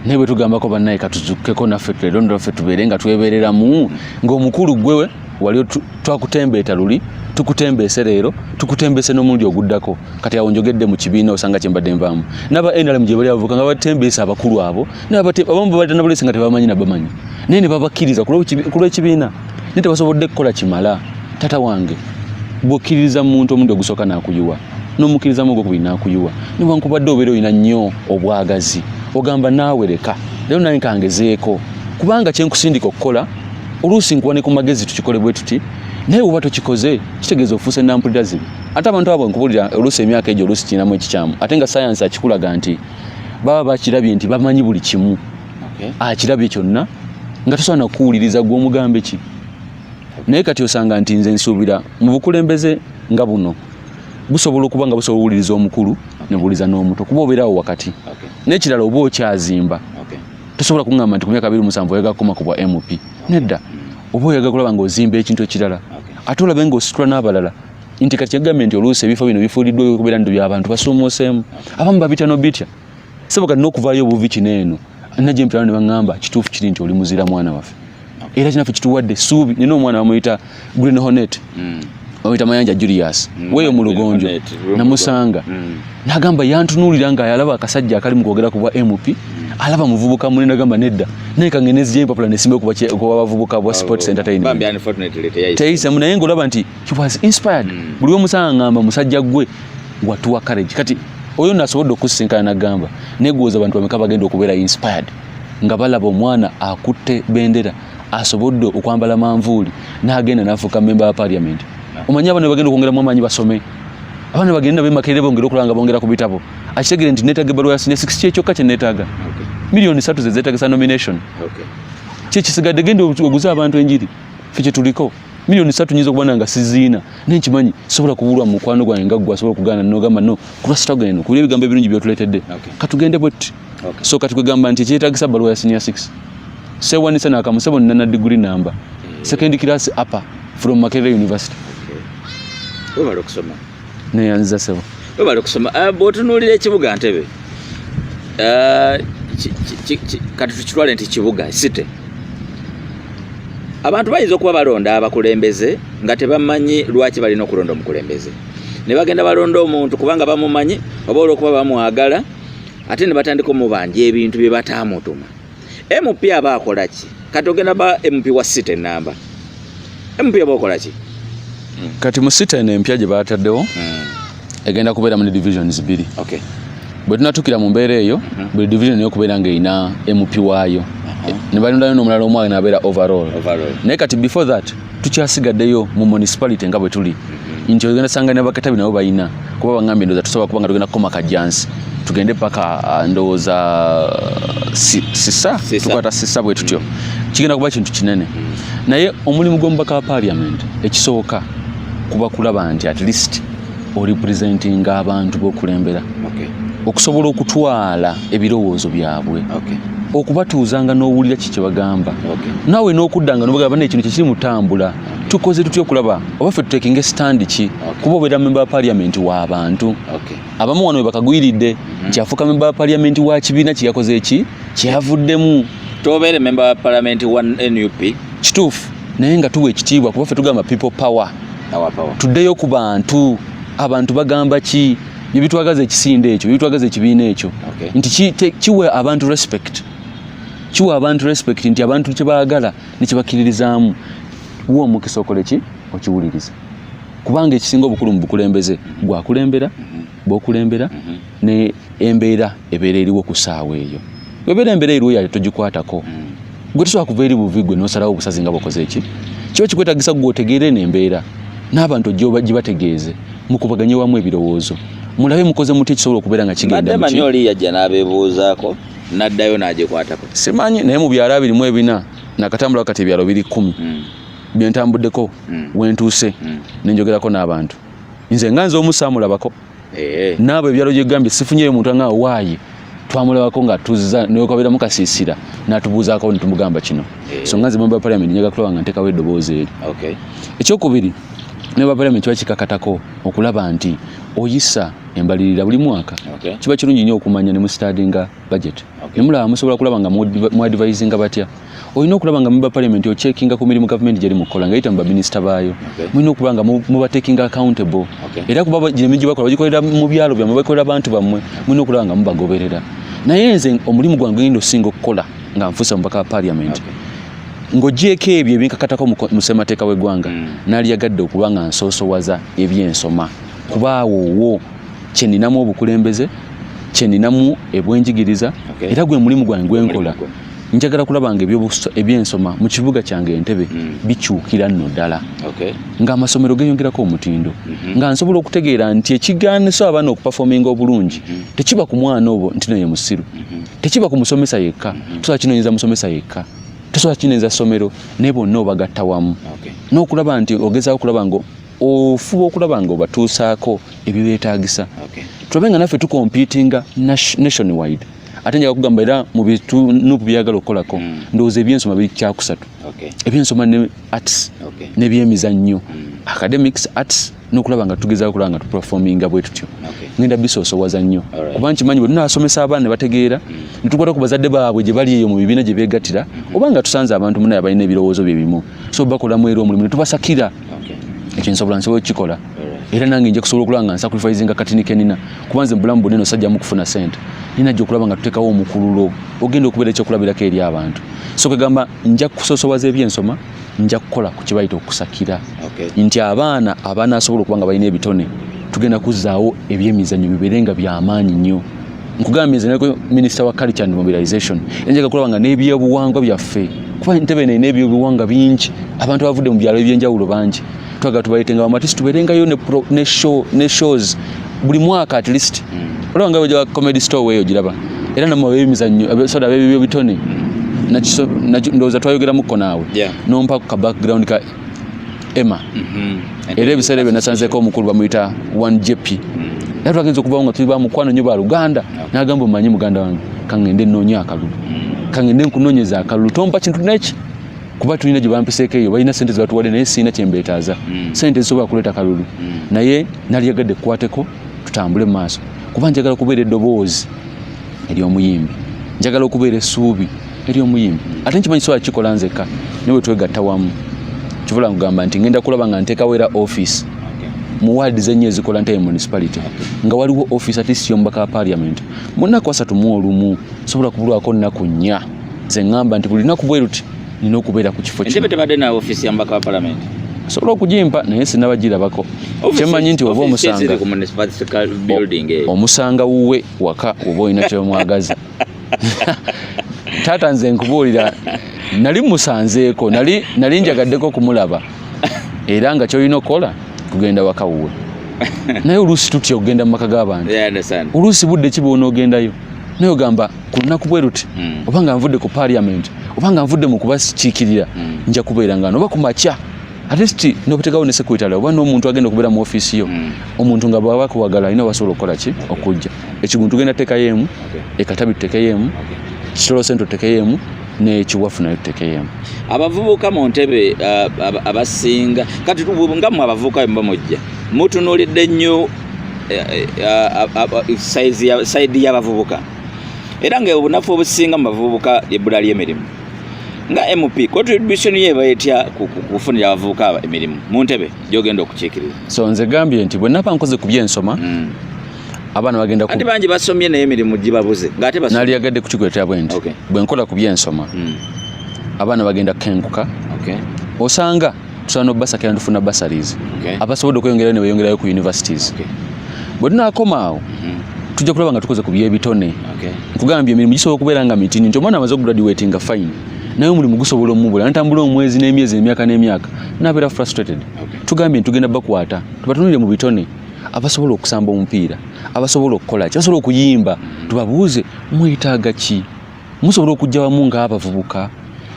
naye bwe tugambako bannaye katuzukkeko naffe tuleero ffe tubeere nga twebeereramu ng'omukulu gwewe wali twakutembeeta luli tukutembeese leero tukutembeese n'omulundi oguddako kati awo njogedde mu kibiina osanga kye mbadde nvaamu n'aba NRM gye bali abavuka nga batembeesa abakulu abo abamu babadde nabalese nga tebamanyi nabamanyi naye ne babakkiriza ku lw'ekibiina naye tebasobodde kukola kimala tata wange bw'okkiririza mu muntu omundi ogusooka n'akuyiwa n'omukkirizamu ogwokubiri n'akuyiwa newankubadde obeera olina nnyo obwagazi ogamba naawe leka leero naye nkangezeeko kubanga kyenkusindika okukola oluusi nkuwa ne ku magezi tukikole bwe tuti naye oba tokikoze kitegeeza ofuuse nampulira zibi ate abantu abo nkubulira oluusi emyaka egyo oluusi kirinamu ekikyamu ate nga sayansi akikulaga nti baba bakirabye nti bamanyi buli kimu akirabye kyonna nga tosobola kuwuliriza gwe omugambe ki naye kati osanga nti nze nsuubira mu bukulembeze nga buno busobola okuba nga busobola okuwuliriza omukulu ne buwuliriza n'omuto kuba obeerawo wakati n'ekirala oba okyazimba tosobola kuŋŋamba nti ku myaka 27 oyagala kukoma ku bwa MP nedda oba oyagala kulaba ng'ozimba ekintu ekirala ate olabe ng'ositula n'abalala nti kati gavumenti oluusi ebifo bino bifuuliddwa okubeera nti by'abantu basoomoseemu abamu babitya n'obitya sebo kati n'okuvaayo obuvi kino eno najje mpirano ne baŋŋamba kituufu kiri nti oli muzira mwana waffe era kinaffe kituwadde essuubi nina omwana bamuyita Green Hornet bamuyita Mayanja Julius weeyo mu Lugonjo namusanga n'agamba yantunuulira ng'ayalaba akasajja akali mu kwogera ku bwa MP alaba muvubuka munene agamba nedda naye kangenezi y'empapula nesimbe okuba bavubuka bwa sports entertainment teisa munaye ng'olaba nti he was inspired buli omusanga ngamba musajja gwe watuwa courage kati oyo nasobodde okusinkana n'agamba negwoza abantu bameka bagenda okubeera inspired nga balaba omwana akutte bendera asobodde okwambala manvuuli n'agenda n'afuuka member wa parliament omanyi abana bagenda okwongeramu amaanyi basome abana bagenda bemakirire bongera okulanga bongera ku bitabo akitegere nti neetaaga ebbaluwa ya senior 6 kyekyoka kye neetaaga miliyoni 3 ze zeetagisa nomination kyekisigadde genda oguza abantu enjiri ffe kye tuliko miliyoni 3 nyinza okubana nga siziina nenkimanyi sobola kubulwa mu mukwano gwange nga gwe asobola okugaana n'ogamba no kulwa struggle eno kubira ebigambo ebirungi byotuleetedde katugende bwetti so katukugamba nti ekyetagisa bbaluwa ya senior 6 sewanisa n'akamusebo nina degree number second class upper from Makerere University webale okusoma neyanziza sebo webale okusoma bw'otunuulira ekibuga Ntebbe kati tukitwale nti kibuga city abantu bayinza okuba balonda abakulembeze nga tebamanyi lwaki balina okulonda omukulembeze ne bagenda balonda omuntu kubanga bamumanyi oba olw'okuba bamwagala ate ne batandika omubanja ebintu bye bataamutuma MP aba akola ki kati ogenda ba MP wa city enamba MP aba akola ki kati mu city eno empya gye baataddewo egenda kubeera mu divisions 2 bwe tunatukira mu mbeera eyo buli division eyo okubeera ng'erina MP waayo ne balondayo n'omulala omwaka n'abeera overall naye kati before that tukyasigaddeyo mu municipality nga bwe tuli nti ogenda sanga ne bakatabi nabo balina kuba baŋŋambye ndowooza tusobola kuba nga tugenda kukoma kajansi tugende paka ndowooza sisa tukwata sisa bwe tutyo kigenda kuba kintu kinene naye omulimu gw'omubaka wa parliament ekisooka kuba kulaba nti at least orepresentinga abantu b'okulembera okusobola okutwala ebirowoozo byabwe okubatuuzanga n'owulira kiki bagamba naawe n'okuddanga nobagamba n'ekintu kye kiri mutambula tukoze tutya okulaba oba ffe tutekinga stand ki kuba obeera member wa parliament w'abantu abamu wano we bakagwiridde nti afuuka member wa parliament wa kibiina kye yakoze eki kyeyavuddemu tobeere member wa parliament wa NUP kituufu naye nga tuwa ekitiibwa kuba ffe tugamba people power tuddeyo ku bantu abantu bagamba ki byebitwagaza ekisinde ekyo byebitwagaza ekibiina ekyo nti kiwe abantu respect nti abantu kyebaagala nekyebakiririzaamu wa omukisa okole ki okiwuliriza kubanga ekisinga obukulu mu bukulembeze gwakulembera bw'okulembera ne embeera ebeera eriwo ku ssaawa eyo webeera embeera eriwo yayo togikwatako gwe tosobola kuva eri buvi gwe n'osalawo obusazi nga bokoze eki kiba kikwetagisa gwe otegeere n'embeera n'abantu ojja gibategeeze mukubaganye wamu ebirowoozo mulabe mukoze muti ekisobola okubeera nga kigenda muki oli yajja n'abeebuuzaako n'addayo n'agikwatako simanyi naye mu byalo 24 nakatambula wakati ebyalo 10 byentambuddeko wentuuse nenjogerako n'abantu nze nga nze omusaamulabako naabo ebyalo gyegambye sifunyeyo muntu nga waayi twamulabako nga tuzza neyokabeeramu kasiisira n'atubuuzaako netumugamba kino so nga nze member wa parliament njaga kulaba nga nteekawo eddoboozi eri ekyokubiri ne ba parliament bakikakatako okulaba nti oyisa embalirira buli mwaka kiba kirungi nnyo okumanya ne mu studyinga budget ne mulaba musobola kulaba nga mu advisinga batya olina okulaba nga member parliament ocheckinga ku mirimu government gyali mukola nga yita mu baminister baayo mulina okulaba nga mubatekinga accountable era kuba emirimu gye bakola bagikolera mu byalo byammwe bakolera abantu bammwe mulina okulaba nga mubagoberera naye nze omulimu gwange ngenda osinga okukola nga nfuusa mubaka wa parliament ng'ogyeko ebyo ebinkakatako mu ssemateeka w'eggwanga naalyagadde okuba nga nsoosowaza ebyensoma kuba awowo kyeninamu obukulembeze kyeninamu ebwenjigiriza era gwe mulimu gwange gwenkola njagala kulaba nga ebyensoma mu kibuga kyange Entebbe bikyukira nno ddala ng'amasomero geeyongerako omutindo nga nsobola okutegeera nti ekigaaniso abaana okupafominga obulungi tekiba ku mwana obwo nti naye musiru tekiba ku musomesa yekka tusobola kinoonyeza musomesa yekka tosobola kinenza ssomero ne bonna obagatta wamu n'okulaba nti ogezaako okulaba ngo ofuba okulaba nga obatuusaako ebibeetaagisa tulabe nga naffe tukompitinga nationwide ate njaga kugamba era mu bitu NUP byagala okukolako ndowooza ebyensoma biri kyakusatu ebyensoma ne arts n'ebyemizannyo academics arts n'okulaba nga tugezaako okulaba nga tuperforminga bwe tutyo ngenda bisoosowaza nnyo kuba nkimanyi bwe tunaasomesa abaana ne bategeera ne tukwata ku bazadde baabwe gye bali eyo mu bibiina gye beegattira oba nga tusanze abantu munaye abalina ebirowoozo bye bimu so bakolamu era omulimu ne tubasakira ekyo nsobola nsobola okukikola era nange nja kusobola okulaba nga nsacrificinga katini kenina kuba nze mu bulamu bwonna eno sajjamu kufuna ssente nina ajja okulaba nga tuteekawo omukululo ogenda okubeera ekyokulabirako eri abantu so kegamba nja kusoosowaza ebyensoma nja kukola ku kibayita okusakira nti abaana asobola okuba nga balina ebitone tugenda kuzzaawo ebyemizannyo bibeere nga byamaanyi nnyo nkugambye nze nako minisita wa culture and mobilization enjaga kulaba nga n'ebyobuwangwa byaffe kuba Entebbe neyina ebyobuwangwa bingi abantu abavudde mu byalo ebyenjawulo bangi twagala tubayitenga bamatisi tubeerengayo ne shows buli mwaka at least olaba nga bweja comedy store weeyo giraba era namwe ab'emizannyo soda ab'ebyo bitone ndowooza twayogeramuko naawe nompa ku ka background ka Emma era ebiseera ebyo nasanzeeko omukulu bamuyita 1JP era twagenza okubawo nga tuli bamukwano nnyo ba Luganda n'agamba omanyi muganda wange kangende nnoonya akalulu kangende nkunoonyeza akalulu tompa kintu neki kuba tulina gye bampiseeko eyo balina ssente zebatuwadde naye siina kyembeetaaza ssente zisobola kuleeta kalulu naye nalyagadde kukwateko tutambule mu maaso kuba njagala kubeera eddoboozi ery'omuyimbi njagala okubeera essuubi ery'omuyimbi ate nkimanyi kisobola kikola nzekka ne bwe twegatta wamu kivula nkugamba nti ngenda kulaba nga nteekawo era office mu ward zennya ezikola Entebbe Municipality nga waliwo office at least y'omubaka wa parliament mu nnaku 3 mu olumu sobola kubulwako nnaku 4 ze ngamba nti buli nnaku bwe luti nina okubeera ku kifo Entebbe tebadde na office y'omubaka wa parliament sobola okugimpa naye sinabagirabako kyemmanyi nti oba omusanga wuwe waka oba olina kyomwagaza taata nze nkubuulira nali musanzeeko nali njagaddeko kumulaba era nga kyolina okukola kugenda waka wuwe naye oluusi tutya okugenda mu maka g'abantu oluusi budde ki bw'onoogendayo naye ogamba ku lunaku bwe luti oba nga nvudde ku parliament oba nga nvudde mu kubakiikirira nja kubeera nga oba ku makya at least n'okuteekawo ne secretary oba n'omuntu agenda okubeera mu ofiisi yo omuntu nga bwaba kuwagala alina basobola okukola ki okujja ekigundu tugenda tuteekayo emu ekatabi tuteekayo emu kitolo sente tuteekayo emu n'ekiwafu nayo tuteekayo abavubuka mu Entebbe abasinga kati nga mmwe abavubuka mba mujja mutunuulidde nnyo sayidi y'abavubuka era nga obunafu obusinga mu bavubuka ebbula ly'emirimu nga MP contribution ye bayetya kufunira abavubuka emirimu mu Entebbe gyogenda okukiikirira so nze gambye nti bwe naba nkoze ku byensoma abaana bagenda ati bangi basomye naye emirimu gibabuze ng'ate basomye nalyagadde kukikwetera bwe nti bwe nkola ku byensoma abaana bagenda kenkuka osanga tusobola n'obbasakira tufuna basaries abasobodde okweyongerayo ne beeyongerayo ku universities bwe tunaakoma awo tujja kulaba nga tukoze ku byebitone nkugambye emirimu gisobola okubeera nga mitini nti omwana amaze okugraduatinga fine naye omulimu gusobola omubula nantambula omwezi n'emyezi emyaka n'emyaka nabeera frustrated tugambye ntugenda bakwata tubatunulire mu bitone abasobola okusamba omupiira abasobola okukola ki abasobola okuyimba tubabuuze mwetaaga ki musobola okujja wamu ng'abavubuka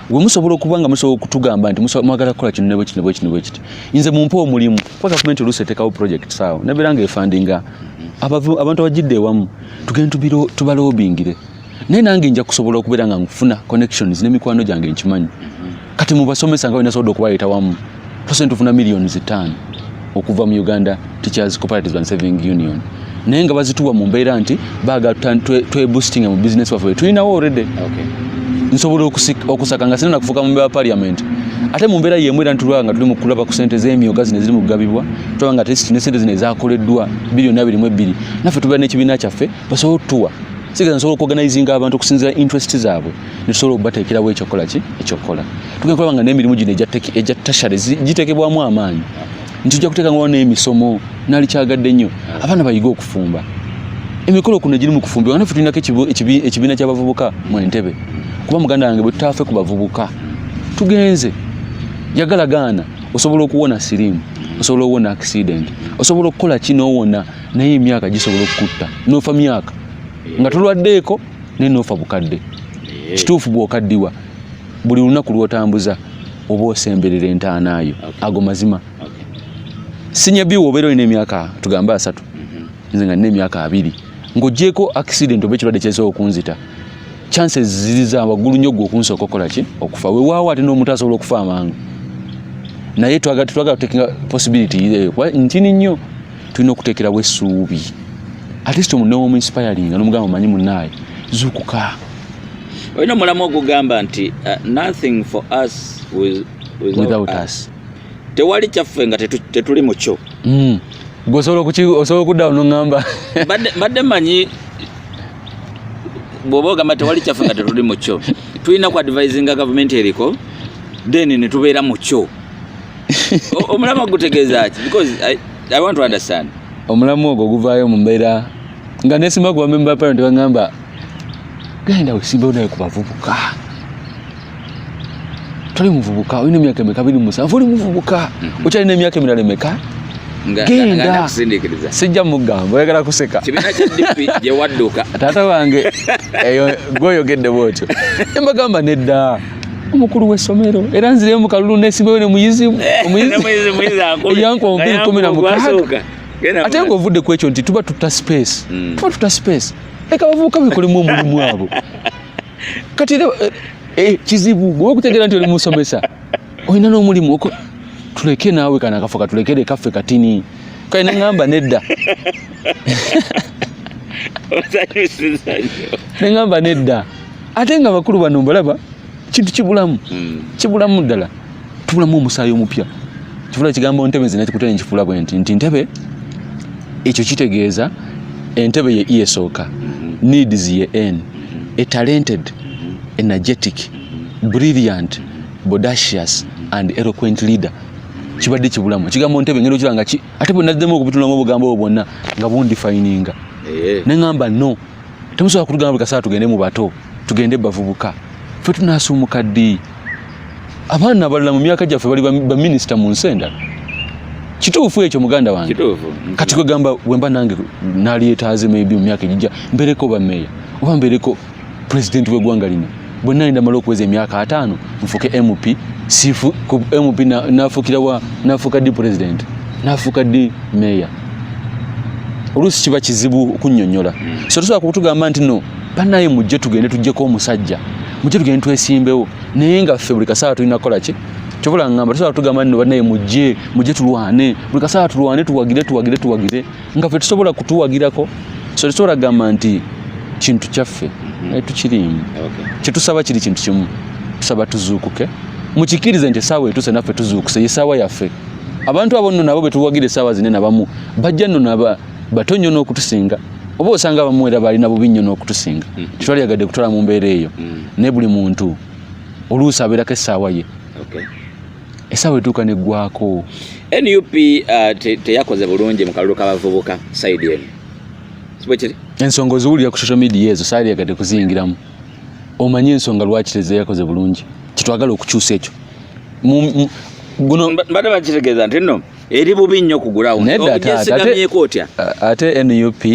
gwe musobola okuba nga musobola okutugamba nti mwagala kukola kino nebwe kino bwe kiti nze mumpe omulimu kuba gavumenti oluusi eteekawo project awo nebeera nga efandinga abantu abagidde ewamu tugenda tubaloobingire naye nange nja kusobola okubeera nga nkufuna connections n'emikwano gyange nkimanyi kati mubasomesa nga wenasobodde okubaleeta wamu tosente tufuna millions 5 okuva mu Uganda Teachers Cooperative and Saving Union naye nga bazituwa mu mbeera nti baagala tweboostinga mu business waffe tulinawo already nsobola okusaka nga sinana kufuuka mu mbeera wa parliament ate mu mbeera yemu era ntulwa nga tuli mu kulaba ku ssente z'emyoga zino eziri mu kugabibwa tulaba nga testi ne ssente zino ezakoleddwa biliyoni 22 naffe tubeera n'ekibiina kyaffe basobola otutuwa sigaza nsobola okuorganizinga abantu okusinzira interest zaabwe ne tusobola okubateekerawo ekyokola ki ekyokukola tugenda kulaba nga n'emirimu gino egya tashale giteekebwamu amaanyi ntujja kuteekangawo n'emisomo naali kyagadde nnyo abaana bayiga okufumba emikolo kuno giri mu kufumbibwa naffe tulinako ekibiina ky'abavubuka mu Entebbe kuba muganda wange bwe tutaafe ku bavubuka tugenze yagala gaana osobola okuwona sirimu osobola okuwona accident osobola okukola ki n'owona naye emyaka gisobola okukutta n'ofa myaka nga tulwaddeeko naye n'ofa bukadde kituufu bw'okaddiwa buli lunaku lwotambuza oba osemberera entaana yo ago mazima. Senior'B obeera olina emyaka tugamba 3 nze nga nina emyaka 2 ng'ogyeko accident oba ekirwadde kyesobola okunzita chances ziri za waggulu nnyo gwe okunsooka okukola ki okufa weewaawo ate n'omuntu asobola okufa amangu naye twagala kuteeka possibility ntini nnyo tulina okuteekerawo essuubi at least omuntu n'omuinspiring n'omugamba omanyi munnaaye zuukuka olina omulamu ogugamba nti nothing for us without us. Tewali kyaffe nga tetuli mu kyo. Osobola okuddawo n'oŋŋamba badde manyi bw'oba ogamba tewali kyaffe nga tetuli mu kyo tulina ku advisinga gavumenti eriko then ne tubeera mu kyo. Omulamu ogutegeeza ki? Because I want to understand. Omulamu ogwo guvaayo mu mbeera nga neesimba ku bamemba parent baŋŋamba genda wesimbayo naye ku bavubuka. Toli muvubuka olina emyaka emeka 27 oli muvubuka okyalina emyaka emirala emeka genda sijja mugamba oyagala kuseka kibiina kya DP gye wadduka taata wange eyo gwoyogedde bwotyo embagamba nedda omukulu w'essomero era nzireyo mu kalulu neesimbayo ne muyizi yankuwa 2016 ate ng'ovudde ku ekyo nti tuba tutta space leka abavubuka bekolemu omulimu abo kati kizibu gwe okutegeera nti oli musomesa olina n'omulimu tuleke naawe kana akafo katulekere kaffe katini kale neŋŋamba nedda neŋŋamba nedda ate nga bakulu bano mbalaba kintu kibulamu ddala tubulamu omusaayi omupya kifula kigambo Entebbe nze nakikutera nkifula bwe nti Entebbe ekyo kitegeeza Entebbe ye E esooka needs ye N a talented energetic brilliant bodacious and eloquent leader kibadde kibulamu kigambo Entebbe ngero kiranga ki ate bwe naddemu okubitulamu obugambo obwo bwonna nga bundifininga neŋŋamba no temusobola kutugamba buli kaseera tugende mu bato tugende bavubuka ffe tunaasuumuka ddi abaana abalala mu myaka gyaffe bali baminisita mu nsi endala kituufu ekyo muganda wange kati kwegamba wemba nange naalyetaaze maybe mu myaka egijja mbereko bameeya oba mbereko pulezidenti w'eggwanga lino bwonna nenda mala okuweza emyaka 5 nfuuke MP sifu ku MP nafuuka di president nafuuka di meya oluusi kiba kizibu okunnyonnyola so tusobola kutugamba nti no bannaye mujje tugende tuggyeko omusajja mujje tugende twesimbewo naye nga ffe buli kaseera tulina kukola ki kyobula ngamba tusobola kutugamba nti no bannaye mujje tulwane buli kaseera tulwane tuwagire nga ffe tusobola kutuwagirako so tusobola kugamba nti kintu kyaffe tukirimu kyetusaba kiri kintu kimu tusaba tuzuukuke mukikirize nti essaawa etuse naffe tuzuukuse essaawa yaffe abantu abo nno nabo betuwagira essaawa zinene abamu bajja nno naba bato nnyo n'okutusinga oba osanga abamu era balina bubi nnyo n'okutusinga tetwalyagadde kutwala mu mbeera eyo naye buli muntu oluusi abeerako essaawa ye essaawa etuuka neggwako. NUP teyakoze bulungi mu kalulu k'abavubuka sayidi eno sibwekiri ensonga oziwulira ku social media ezo saalyagadde kuziyingiramu omanyi ensonga lwaki tezeyakoze bulungi kitwagala okukyusa ekyo guno mbadde bakitegeeza nti nno eri bubi nnyo kugulawo ogyesigamieko otya ate NUP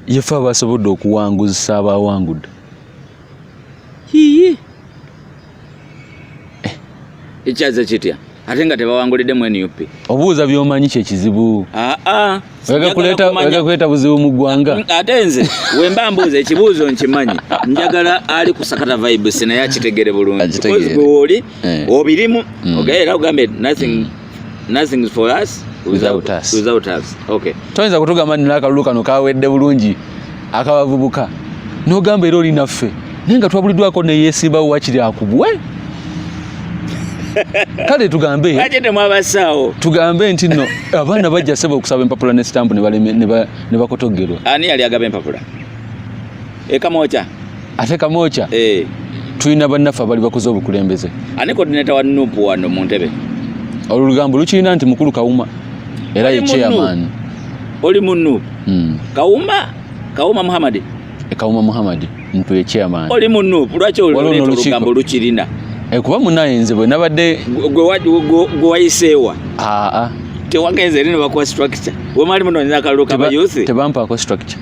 yefe abasobodde okuwanguzisa abawangudde ekyaze kitya ate nga tebawangulidde NUP obuuza by'omanyi kyekizibu oyaga kuleeta buzibu mu ggwanga ate nze wemba mbuuza ekibuuzo nkimanyi njagala ali ku Sakata vibes naye akitegere bulungi because gweoli obirimu ogaera ogambe nothing for us without us. Okay, toyinza kutugamba nti n'akalulu kano kawedde bulungi akabavubuka n'ogamba era oli naffe naye nga twabuliddwako neyeesimbawo wakiri akubwe kale tugambe nti nno abaana bajja sebe okusaba empapula ne stamp ne bakotogerwa. Ani yali agaba empapula? Kamocha. Ate Kamocha? Tulina bannaffe abali bakoze obukulembeze. Ani coordinator wa NUP wano mu Entebbe? Olugambo lukirina nti mukulu Kawuma era ye chairman. Oli mu NUP? Kawuma Muhammad. Kawuma Muhammad ntu ye chairman. Oli mu NUP lwaki olugambo lukirina? Kuba munayenze bwe nabadde gwe wayiseewa tewagenze eri ne bakuwa structure we mali muno nina akalulu k'abayuthi tebampaako structure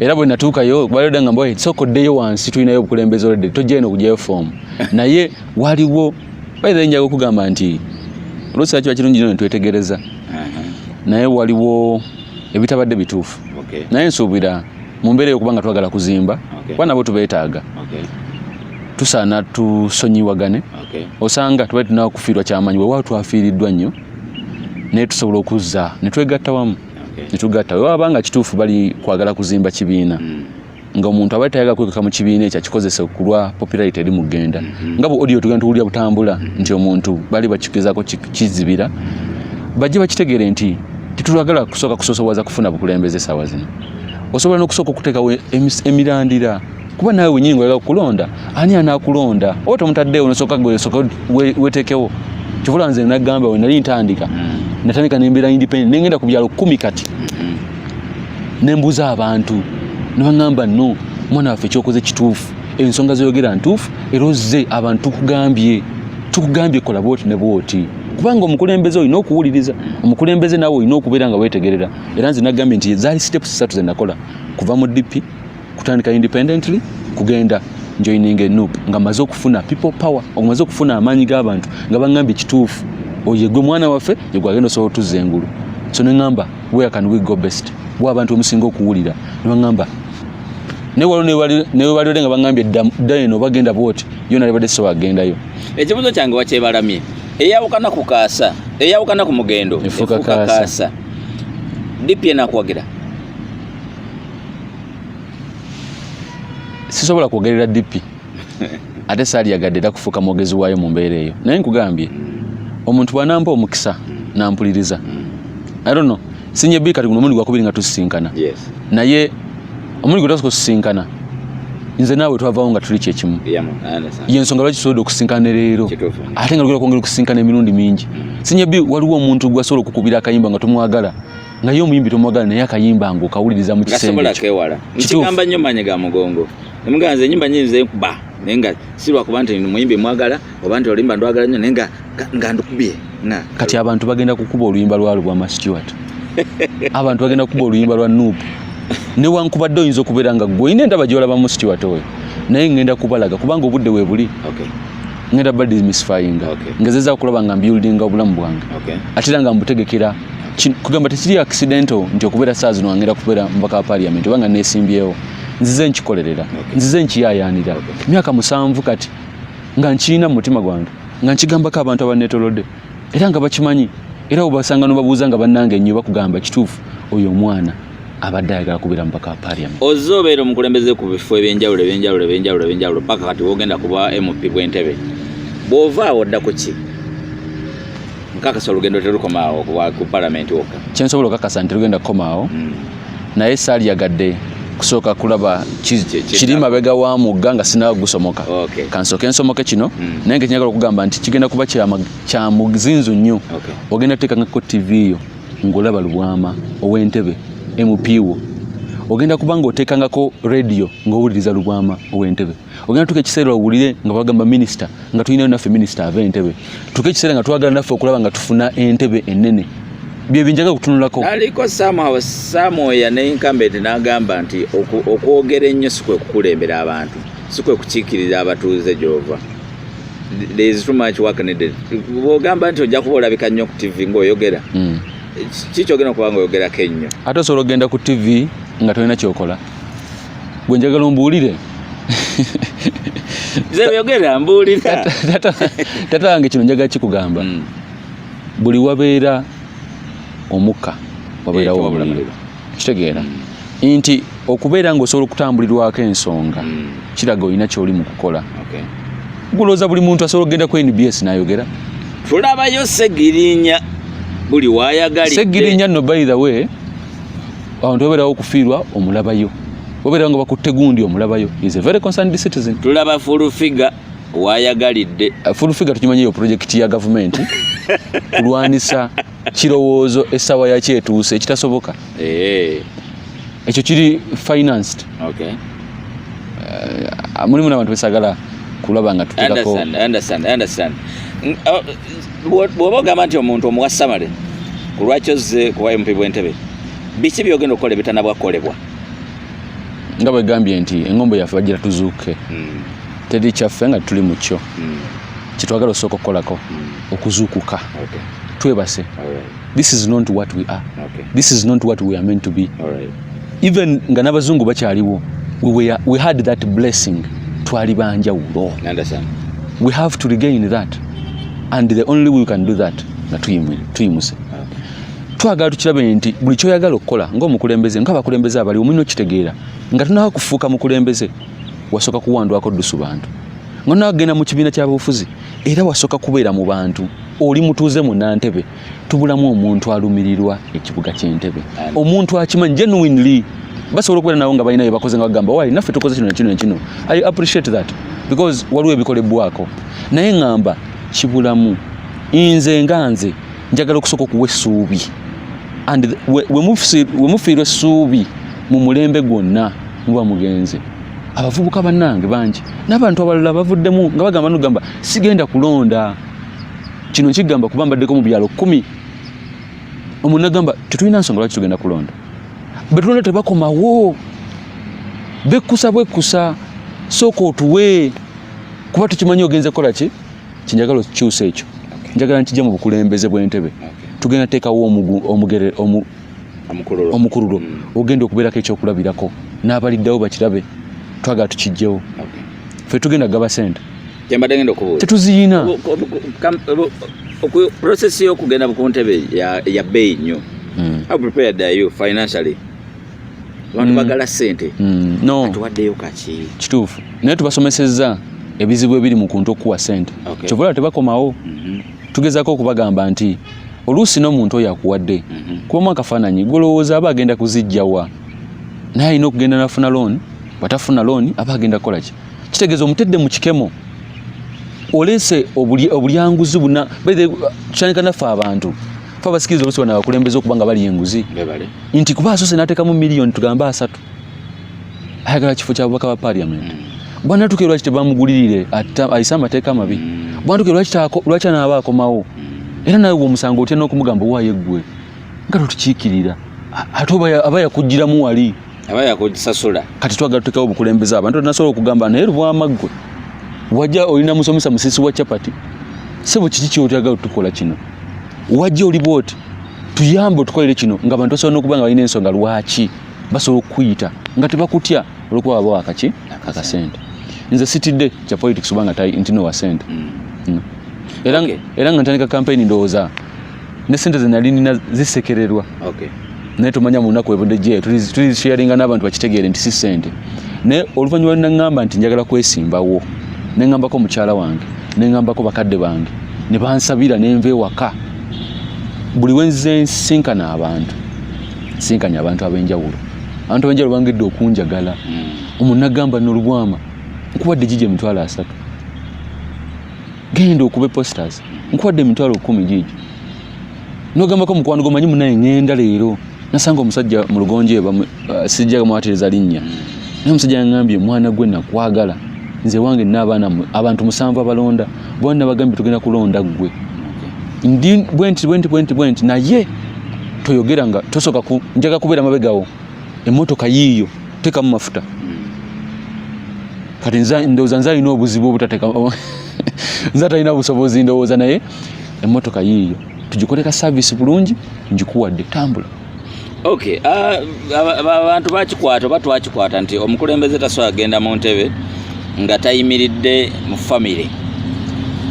era bwe natuukayo balyoda nga mboye sokoddeyo wansi tulinayo obukulembeze olede tojjaino okujayo form naye waliwo baithe njaga okugamba nti oluusi kiba kirungi nyo netwetegereza naye waliwo ebitabadde bituufu naye nsuubira mu mbeera ey'okubanga twagala kuzimba kuba nabo tubeetaaga tusaana tusonyiwagane osanga tubadde tunaba kufiirwa kyamanyi weewaawo twafiiriddwa nnyo naye tusobola okuzza ne twegatta wamu ne tugatta wewabanga kituufu bali kwagala kuzimba kibiina nga omuntu abali tayaga kwekaka mu kibiina ekyo akikozesa okulwa popularity eri mugenda nga bu audio tugenda tuwulira butambula nti omuntu bali bakikizaako kizibira bajje bakitegeere nti tetulagala kusooka kusosowaza kufuna bukulembeze essaawa zino osobola n'okusooka okuteekawo emirandira kuba naawe wenyini ng'oyagala kukulonda ani anaakulonda oba tomutaddeewo nosooka weteekewo kivula nze nagamba we nali ntandika natandika nembeera independent nengenda ku byalo 10 kati nembuuza abantu nebaŋŋamba no mwana waffe ekyokoze kituufu ensonga zoyogera ntuufu era ozze abantu tukugambye kola bwoti ne bwoti kubanga omukulembeze olina okuwuliriza omukulembeze naawe olina okubeera nga weetegerera era nze nagambye nti zaali steps 3 ze nakola kuva mu DP kutandika independently kugenda joining NUP nga maze okufuna people power omaze okufuna amaanyi g'abantu nga baŋŋambye kituufu oye gwe mwana waffe yegwe agenda osobola otuzza engulu so neŋŋamba where can we go best bwa abantu omusinga okuwulira nebaŋŋamba newebaliole nga baŋŋambye dda eno bagenda bwoti yo nalibadde so bagendayo ekibuzo kyange wakyebalamye eyawukana ku kaasa eyawukana ku mugendo efuuka kaasa DP enaakuwagira sisobola kwogerera DP ate saaliyagadde era kufuuka mwogezi waayo mu mbeera eyo naye nkugambye omuntu bw'anampa omukisa nampuliriza I don't know sinye bi kati guno omundi gwakubiri nga tusisinkana naye omundi gwe tasooka osisinkana nze naawe twavaawo nga tuli kyekimu yensonga lwaki tusobodde okusinkana leero ate nga lugera kwongera okusinkana emirundi mingi sinye bi waliwo omuntu gwasobola okukubira akayimba nga tomwagala nga ye omuyimbi tomwagala naye akayimba nga okawuliriza mu kisenge nkigamba nnyo maanyi ga mugongo nemuganze ennyimba nyinza enkuba naye nga si lwakuba nti muyimbi mwagala oba nti oluyimba ndwagala nnyo naye nga ndukubye kati abantu bagenda kukuba oluyimba lwa Lubwama Stuart abantu bagenda kukuba oluyimba lwa NUP newankubadde oyinza okubeera nga gwe olina endaba gy'olabamu Stuart oyo naye ngenda kubalaga kubanga obudde weebuli ngenda badde misfying ngezeza okulaba nga mbuildinga obulamu bwange ate era nga mbutegekera kugamba tekiri accidental nti okubeera saa zino wangenda kubeera mubaka wa parliament obanga neesimbyewo nzize nkikolerera nzize nkiyaayaanira myaka 7 kati nga nkiyina mu mutima gwange nga nkigambako abantu abaneetolodde era nga bakimanyi era obasanga nobabuuza nga bannange ennyo bakugamba kituufu oyo omwana abadde ayagala kubeera mubaka wa parliament ozze obeera omukulembeze ku bifo ebyenjawulo paka kati wogenda kuba MP bw'Entebbe bw'ovaawo oddako ki nkakasa olugendo terukomaawo ku parliament wokka kyensobola okakasa nti lugenda kukomaawo naye saaliyagadde kusooka kulaba kiri mabega wa mugga nga sinaba gusomoka kansooke nsomoke kino naye nga kinyagala okugamba nti kigenda kuba kya muzinzu nnyo ogenda tuteekangako TV yo ng'olaba Lubwama ow'Entebbe MP wo ogenda kuba ng'oteekangako radio ng'owuliriza Lubwama ow'Entebbe ogenda tuka ekiseera owulire nga bagamba minisita nga tulinayo naffe minisita ava Entebbe tuka ekiseera nga twagala naffe okulaba nga tufuna Entebbe ennene bye binjaga kutunulako aliko Samoya ne incumbent n'agamba nti okwogera ennyo si kwe kukulembera abantu si kwe kukiikirira abatuuze gy'ova there is too much work needed bw'ogamba nti ojja kuba olabika nnyo ku TV ng'oyogera kiki ogenda okuba ng'oyogerako ennyo ate osobola ogenda ku TV nga tolina kyokola gwe njagala ombuulire zebeyogera mbuulira tata wange kino njagala kikugamba buli wabeera omukka wabeerawo omuliro kitegeera nti okubeera ng'osobola okutambulirwako ensonga kiraga olina kyoli mu kukola gulooza buli muntu asobola okugenda ku NBS n'ayogera tulabayo Segirinya buli waayagalidde Segirinya no by the way abantu babeerawo okufiirwa omulabayo babeerawo nga bakutte gundi omulabayo is a very concerned citizen tulaba Fulufiga waayagalidde Fulufiga tukimanyiyo projekiti ya gavumenti kulwanisa kirowoozo essaawa yakyetuuse ekitasoboka ekyo kiri financed mulimu n'abantu besagala kulaba nga tutekako understand bw'oba ogamba nti omuntu omuwa samale ku lwaki ozze kuba MP bw'Entebbe biki byogenda okukola ebitanabwakolebwa nga bwe gambye nti engombo yaffe bagira tuzuuke teri kyaffe nga tuli mu kyo kitwagala osooka okukolako okuzuukuka twebase. This is not what we are. This is not what we are meant to be. Even nga n'abazungu bakyaliwo we had that blessing twali banjawulo. We have to regain that and the only way we can do that nga tuyimuse. Twagala tukirabe nti buli kyoyagala okukola ng'omukulembeze ng'abakulembeze abali omulina okitegeera nga tunaba kufuuka mukulembeze wasooka kuwandwako ddusu bantu nga nagenda mu kibiina ky'abufuzi era wasooka kubeera mu bantu oli mutuuze mu Nantebe tubulamu omuntu alumirirwa ekibuga ky'Entebbe omuntu akimanyi genuinely basobola okubeera nawo nga balina bye bakoze nga bagamba wayi naffe tukoze kino nekino. I appreciate that because waliwo ebikolebwako naye ngamba kibulamu nze nganze njagala okusooka okuwa essuubi and we mufiirwa essuubi mu mulembe gwonna muba mugenze. Abavubuka bannange bangi n'abantu abalala bavuddemu nga bagamba nugamba sigenda kulonda kino kigamba kuba mbaddeko mu byalo 10 omuntu agamba tetulina nsonga lwaki tugenda kulonda betulonda tebakomawo bekusa sooka otuwe kuba tukimanyi ogenze kola ki kinjagala okikyusa ekyo njagala nkijja mu bukulembeze bw'Entebbe tugenda teekawo omukululo ogenda okubeerako ekyokulabirako n'abaliddewo bakirabe twagala tukijjewo ffe tugenda gaba sente tetuziyina. Process y'okugenda ku Ntebbe ya bbeeyi nnyo. How prepared are you financially? Abantu bagala sente tuwaddeyo kaki kituufu naye tubasomesezza ebizibu ebiri mu kuntu okuwa sente kyovola tebakomawo tugezaako okubagamba nti oluusi n'omuntu oyo akuwadde kubamu akafaananyi golowooza aba agenda kuzijjawa naye alina okugenda nafuna looni batafuna looni aba agenda kukola ki kitegeeza omutedde mu kikemo olese obulyanguzi buna tutandika naffe abantu fe abasikiriza oluusi bana abakulembeze okuba nga bali enguzi nti kuba asoose n'ateekamu miliyoni tugamba 3 ayagala kifo kya bubaka ba parliament bwana tuke lwaki tebamugulirire ayise amateeka mabi bwana tuke lwaki anaaba akomawo era nawe omusango otya n'okumugamba waayo eggwe nga totukiikirira ate aba yakugiramu wali aba yakusasula kati twagala tuteekawo obukulembeze abantu nasobola okugamba naye Lubwama ggwe wajja olina musomesa musisi wa chapati sebo kiki kyotagala otukola kino wajja oli bwoti tuyambe otukolere kino nga abantu basobola n'okuba nga balina ensonga lwaki basobola okuyita nga tebakutya olwokuba babawa akasente. Nze sitidde kya politics kubanga ntino wa sente era nga ntandika campaign ndowooza ne sente ze nali nina zisekererwa naye tumanya mu nnaku ebudde gye tulisharinga n'abantu bakitegeere nti si sente naye oluvannyuma naŋŋamba nti njagala kwesimbawo neŋŋambako mukyala wange neŋŋambako bakadde bange ne bansabira nenva ewaka buli wenze nsinkana sinkanya abantu ab'enjawulo abantu ab'enjawulo bangedde okunjagala omuntu nagamba n'Olubwama nkuwadde gigi emitwalo 3 genda okuba posters nkuwadde emitwalo 10 gigi nogambako mukwano gomanyi munaye ngenda leero nasanga omusajja mu lugonje sijja mwatereza linnya naye omusajja yangambye mwana gwe nakwagala nze wange n'abaana abantu 7 abalonda bonna bagambye tugenda kulonda gwe ndi bwenti naye toyogera nga tosoka njaga kubeera mabegawo emmotoka yiiyo teka mu mafuta kati ndowooza nze alina obuzibu obutateeka nze talina busobozi ndowooza naye emmotoka yiiyo tugikoleka service bulungi njikuwadde tambula. Okay, abantu bakikwata oba twakikwata nti omukulembeze tasobola agenda mu Ntebbe nga tayimiridde mu family.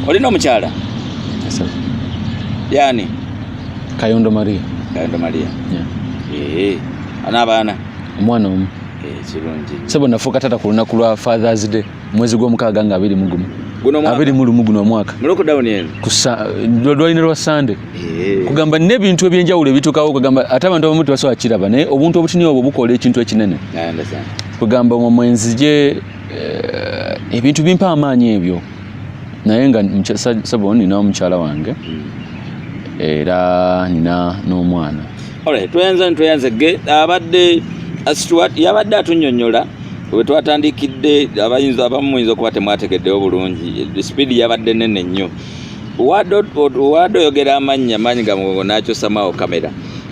Olina omukyala? Yes, sir. Yani? Kayondo Maria. Yeah. Anabaana? Omwana omu. Kirungi. Sebo nafuuka tata ku lunaku lwa Father's Day mwezi gw'omukaaga nga 21. Guno mwaka? 21 guno omwaka. Mu lockdown eno? Lwalina lwa Sunday. Kugamba n'ebintu ebyenjawulo ebituukawo kugamba ate abantu abamu tebasobola kiraba naye obuntu obutini obwo bukola ekintu ekinene. Kugamba mu mwenzi gye ebintu bimpa amaanyi ebyo naye nga sebo nina omukyala wange era nina n'omwana. Alright, tuyanze ge abadde Stuart yabadde atunnyonnyola bwe twatandikidde abamu okuba temwategeddewo bulungi speed yabadde nene nnyo wadde oyogera amaanyi ga nakyo samaawo kamera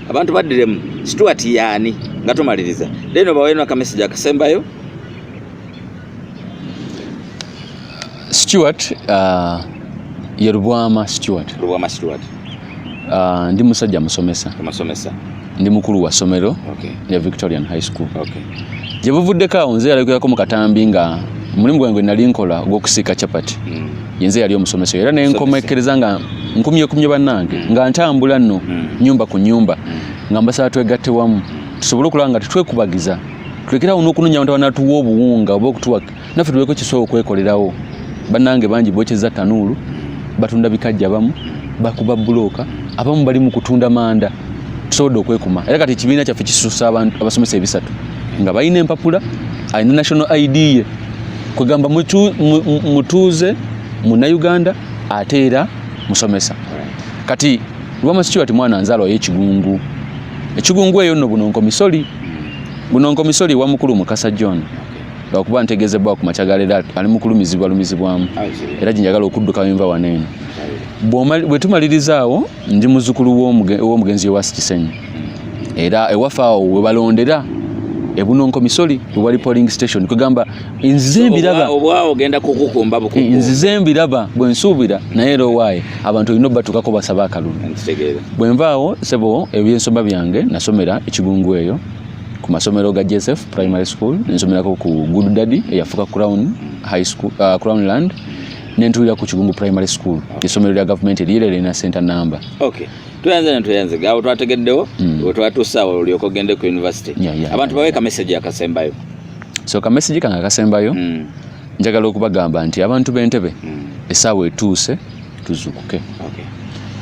abantu baddiremu Stuart yani nga tumaliriza leno baweno ka message akasembayo Stuart ye Lubwama Stuart ndi musajja musomesa ndi mukulu wa somero ya Victorian High School je buvuddeko nze yalekuyako mu katambi nga mulimu gwange nali nkola ogw'okusiika chapati yenze yali omusomesa era nenkomekereza nga nkumye bannange nga ntambula nno nyumba ku nyumba nga mbasaba twegatte wamu tusobole okulaba nga tetwekubagiza tulekerawo n'okunonya abantu abanatuwa obuwunga oba okutuwa naffe tuleko kisobola okwekolerawo bannange bangi bokyeza tanuulu batunda bikajja bamu bakuba bulooka abamu bali mu kutunda manda tusobodde okwekuma era kati ekibiina kyaffe kisusa abantu abasomesa ebisatu nga balina empapula alina national ID ye kwegamba mutuuze munnauganda ate era musomesa kati Lubwama Stuart mwana nzaalwa y'ekigungu ekigungu eyo nno bunonko misoli wa mukulu Mukasa John okuba ntegezebwa ku makyagala ali lumizibwamu era njagala okudduka enva waneeno bwe tumalirizawo ndi muzzukulu w'omugenzi wa Kisenyi era ewafaawo we balondera ebunonko misoli wali polling station kugamba nzembiraba obwawo ogenda kukukumba bukuku nzembiraba bwe nsuubira naye rowaaye abantu olina obbatukako basaba akalulu bwe nvaawo sebo ebyensoma byange nasomera ekigungu eyo ku masomero ga JSF Primary School nensomerako ku Good Daddy eyafuka Crownland nentuulira ku Kigungu Primary School esomero lya government lirina center number. Tuyanze gawo twategeddewo twatuusawo olyoko ogende ku university abantu baweeka message akasembayo so ka message kange akasembayo njagala okubagamba nti abantu b'Entebbe essaawa etuuse tuzuukuke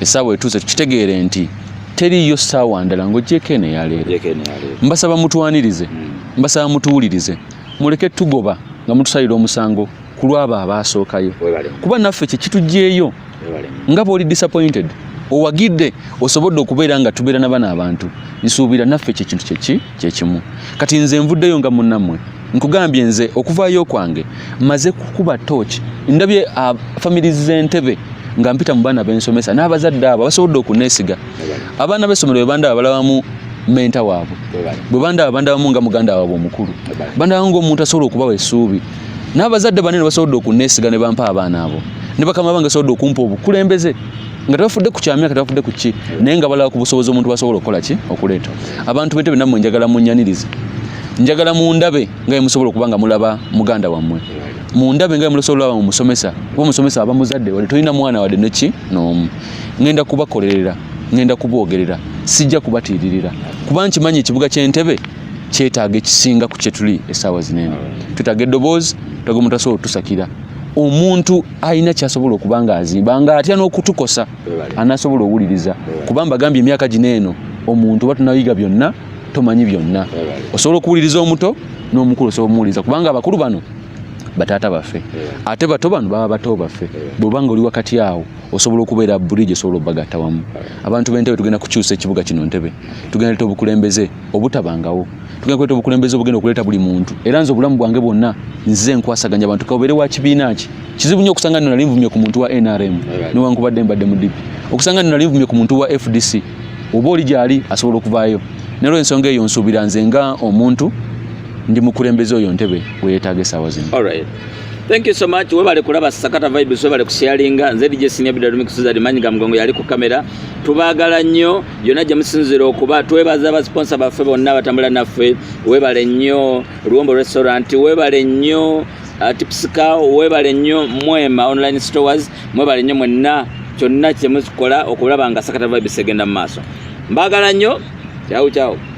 essaawa etuuse tukitegeere nti teriyo ssaawa ndala ng'ogyeko eno eyaleero mbasaba mutwanirize mbasaba mutuwulirize muleke tugoba nga mutusalira omusango ku lwabo abaasookayo kuba naffe kye kitugyeyo nga bw'oli disappointed owagidde osobodde okubeera nga tubeera n'abana abantu nsuubira naffe kyekintu kyekimu kati nze nvuddeyo nga munnammwe nkugambye nze okuvaayo kwange maze kukuba tooki ndabye family z'Entebbe nga mpita mu baana b'ensomesa n'abazadde abo basobodde okuneesiga abaana b'essomero bwe bandaba balabamu menta waabwe bwe bandabamu nga muganda waabwe omukulu bandaba ng'omuntu asobola okubawa essuubi n'abazadde banene basobodde okuneesiga ne bampa abaana abo ne bakama bange basobodde okumpa obukulembeze nga tebafudde ku kyamyaka tebafudde ku ki naye nga balaba ku busobozi omuntu basobola okukola ki okuleeta abantu b'Entebbe nammwe njagala munnyanirize njagala mundabe nga musobola okuba nga mulaba muganda wammwe mundabe nga musobola olaba mumusomesa kuba omusomesa aba muzadde wadde tolina mwana wadde neki n'omu ngenda kubakolerera ngenda kuboogerera sijja kubatiiririra kuba nkimanyi ekibuga ky'Entebbe kyetaaga ekisinga ku kye tuli essaawa zinene twetaaga eddoboozi twetaaga omuntu asobola otusakira omuntu alina kyasobola okuba nga azimba nga atya n'okutukosa anasobola owuliriza kuba mbagambye emyaka gino eno omuntu oba tunayiga byonna tomanyi byonna osobola okuwuliriza omuto n'omukulu osobola omuwuliriza kubanga abakulu bano bataata baffe ate bato bano baba bato baffe bw'obanga oli wakati awo osobola okubeera buligi osobola obbagatta wamu abantu b'Entebbe tugenda kukyusa ekibuga kino Ntebbe tugenda leeta obukulembeze obutabangawo tugenda kuleeta obukulembeze obugenda okuleeta buli muntu era nze obulamu bwange bwonna nzize nkwasaganya abantu kabeere wa kibiina ki kizibu nnyo okusanga nno nali nvumye ku muntu wa NRM newankubadde mbadde mu DP okusanga nno nali nvumye ku muntu wa FDC oba oli gyali asobola okuvaayo nero ensonga eyo nsuubira nze nga omuntu ndi mukulembeze oyo Ntebbe weyeetaaga essaawa zino. Alright. Thank you so much. Webale kulaba Sakata Vibes, webale kusharinga nze Dj.Senior'B mikusuza Limanyiga Mgongo yali ku kamera tubaagala nnyo yonna gye musinzira okuba twebaza abasponsa baffe bonna batambula naffe webale nnyo Luwombo Restaurant webale nnyo Tipsika webale nnyo Mwema Online Stores mwebale nnyo mwenna kyonna kye mukola okulaba nga Sakata Vibes egenda mu maaso mbaagala nnyo ciao ciao.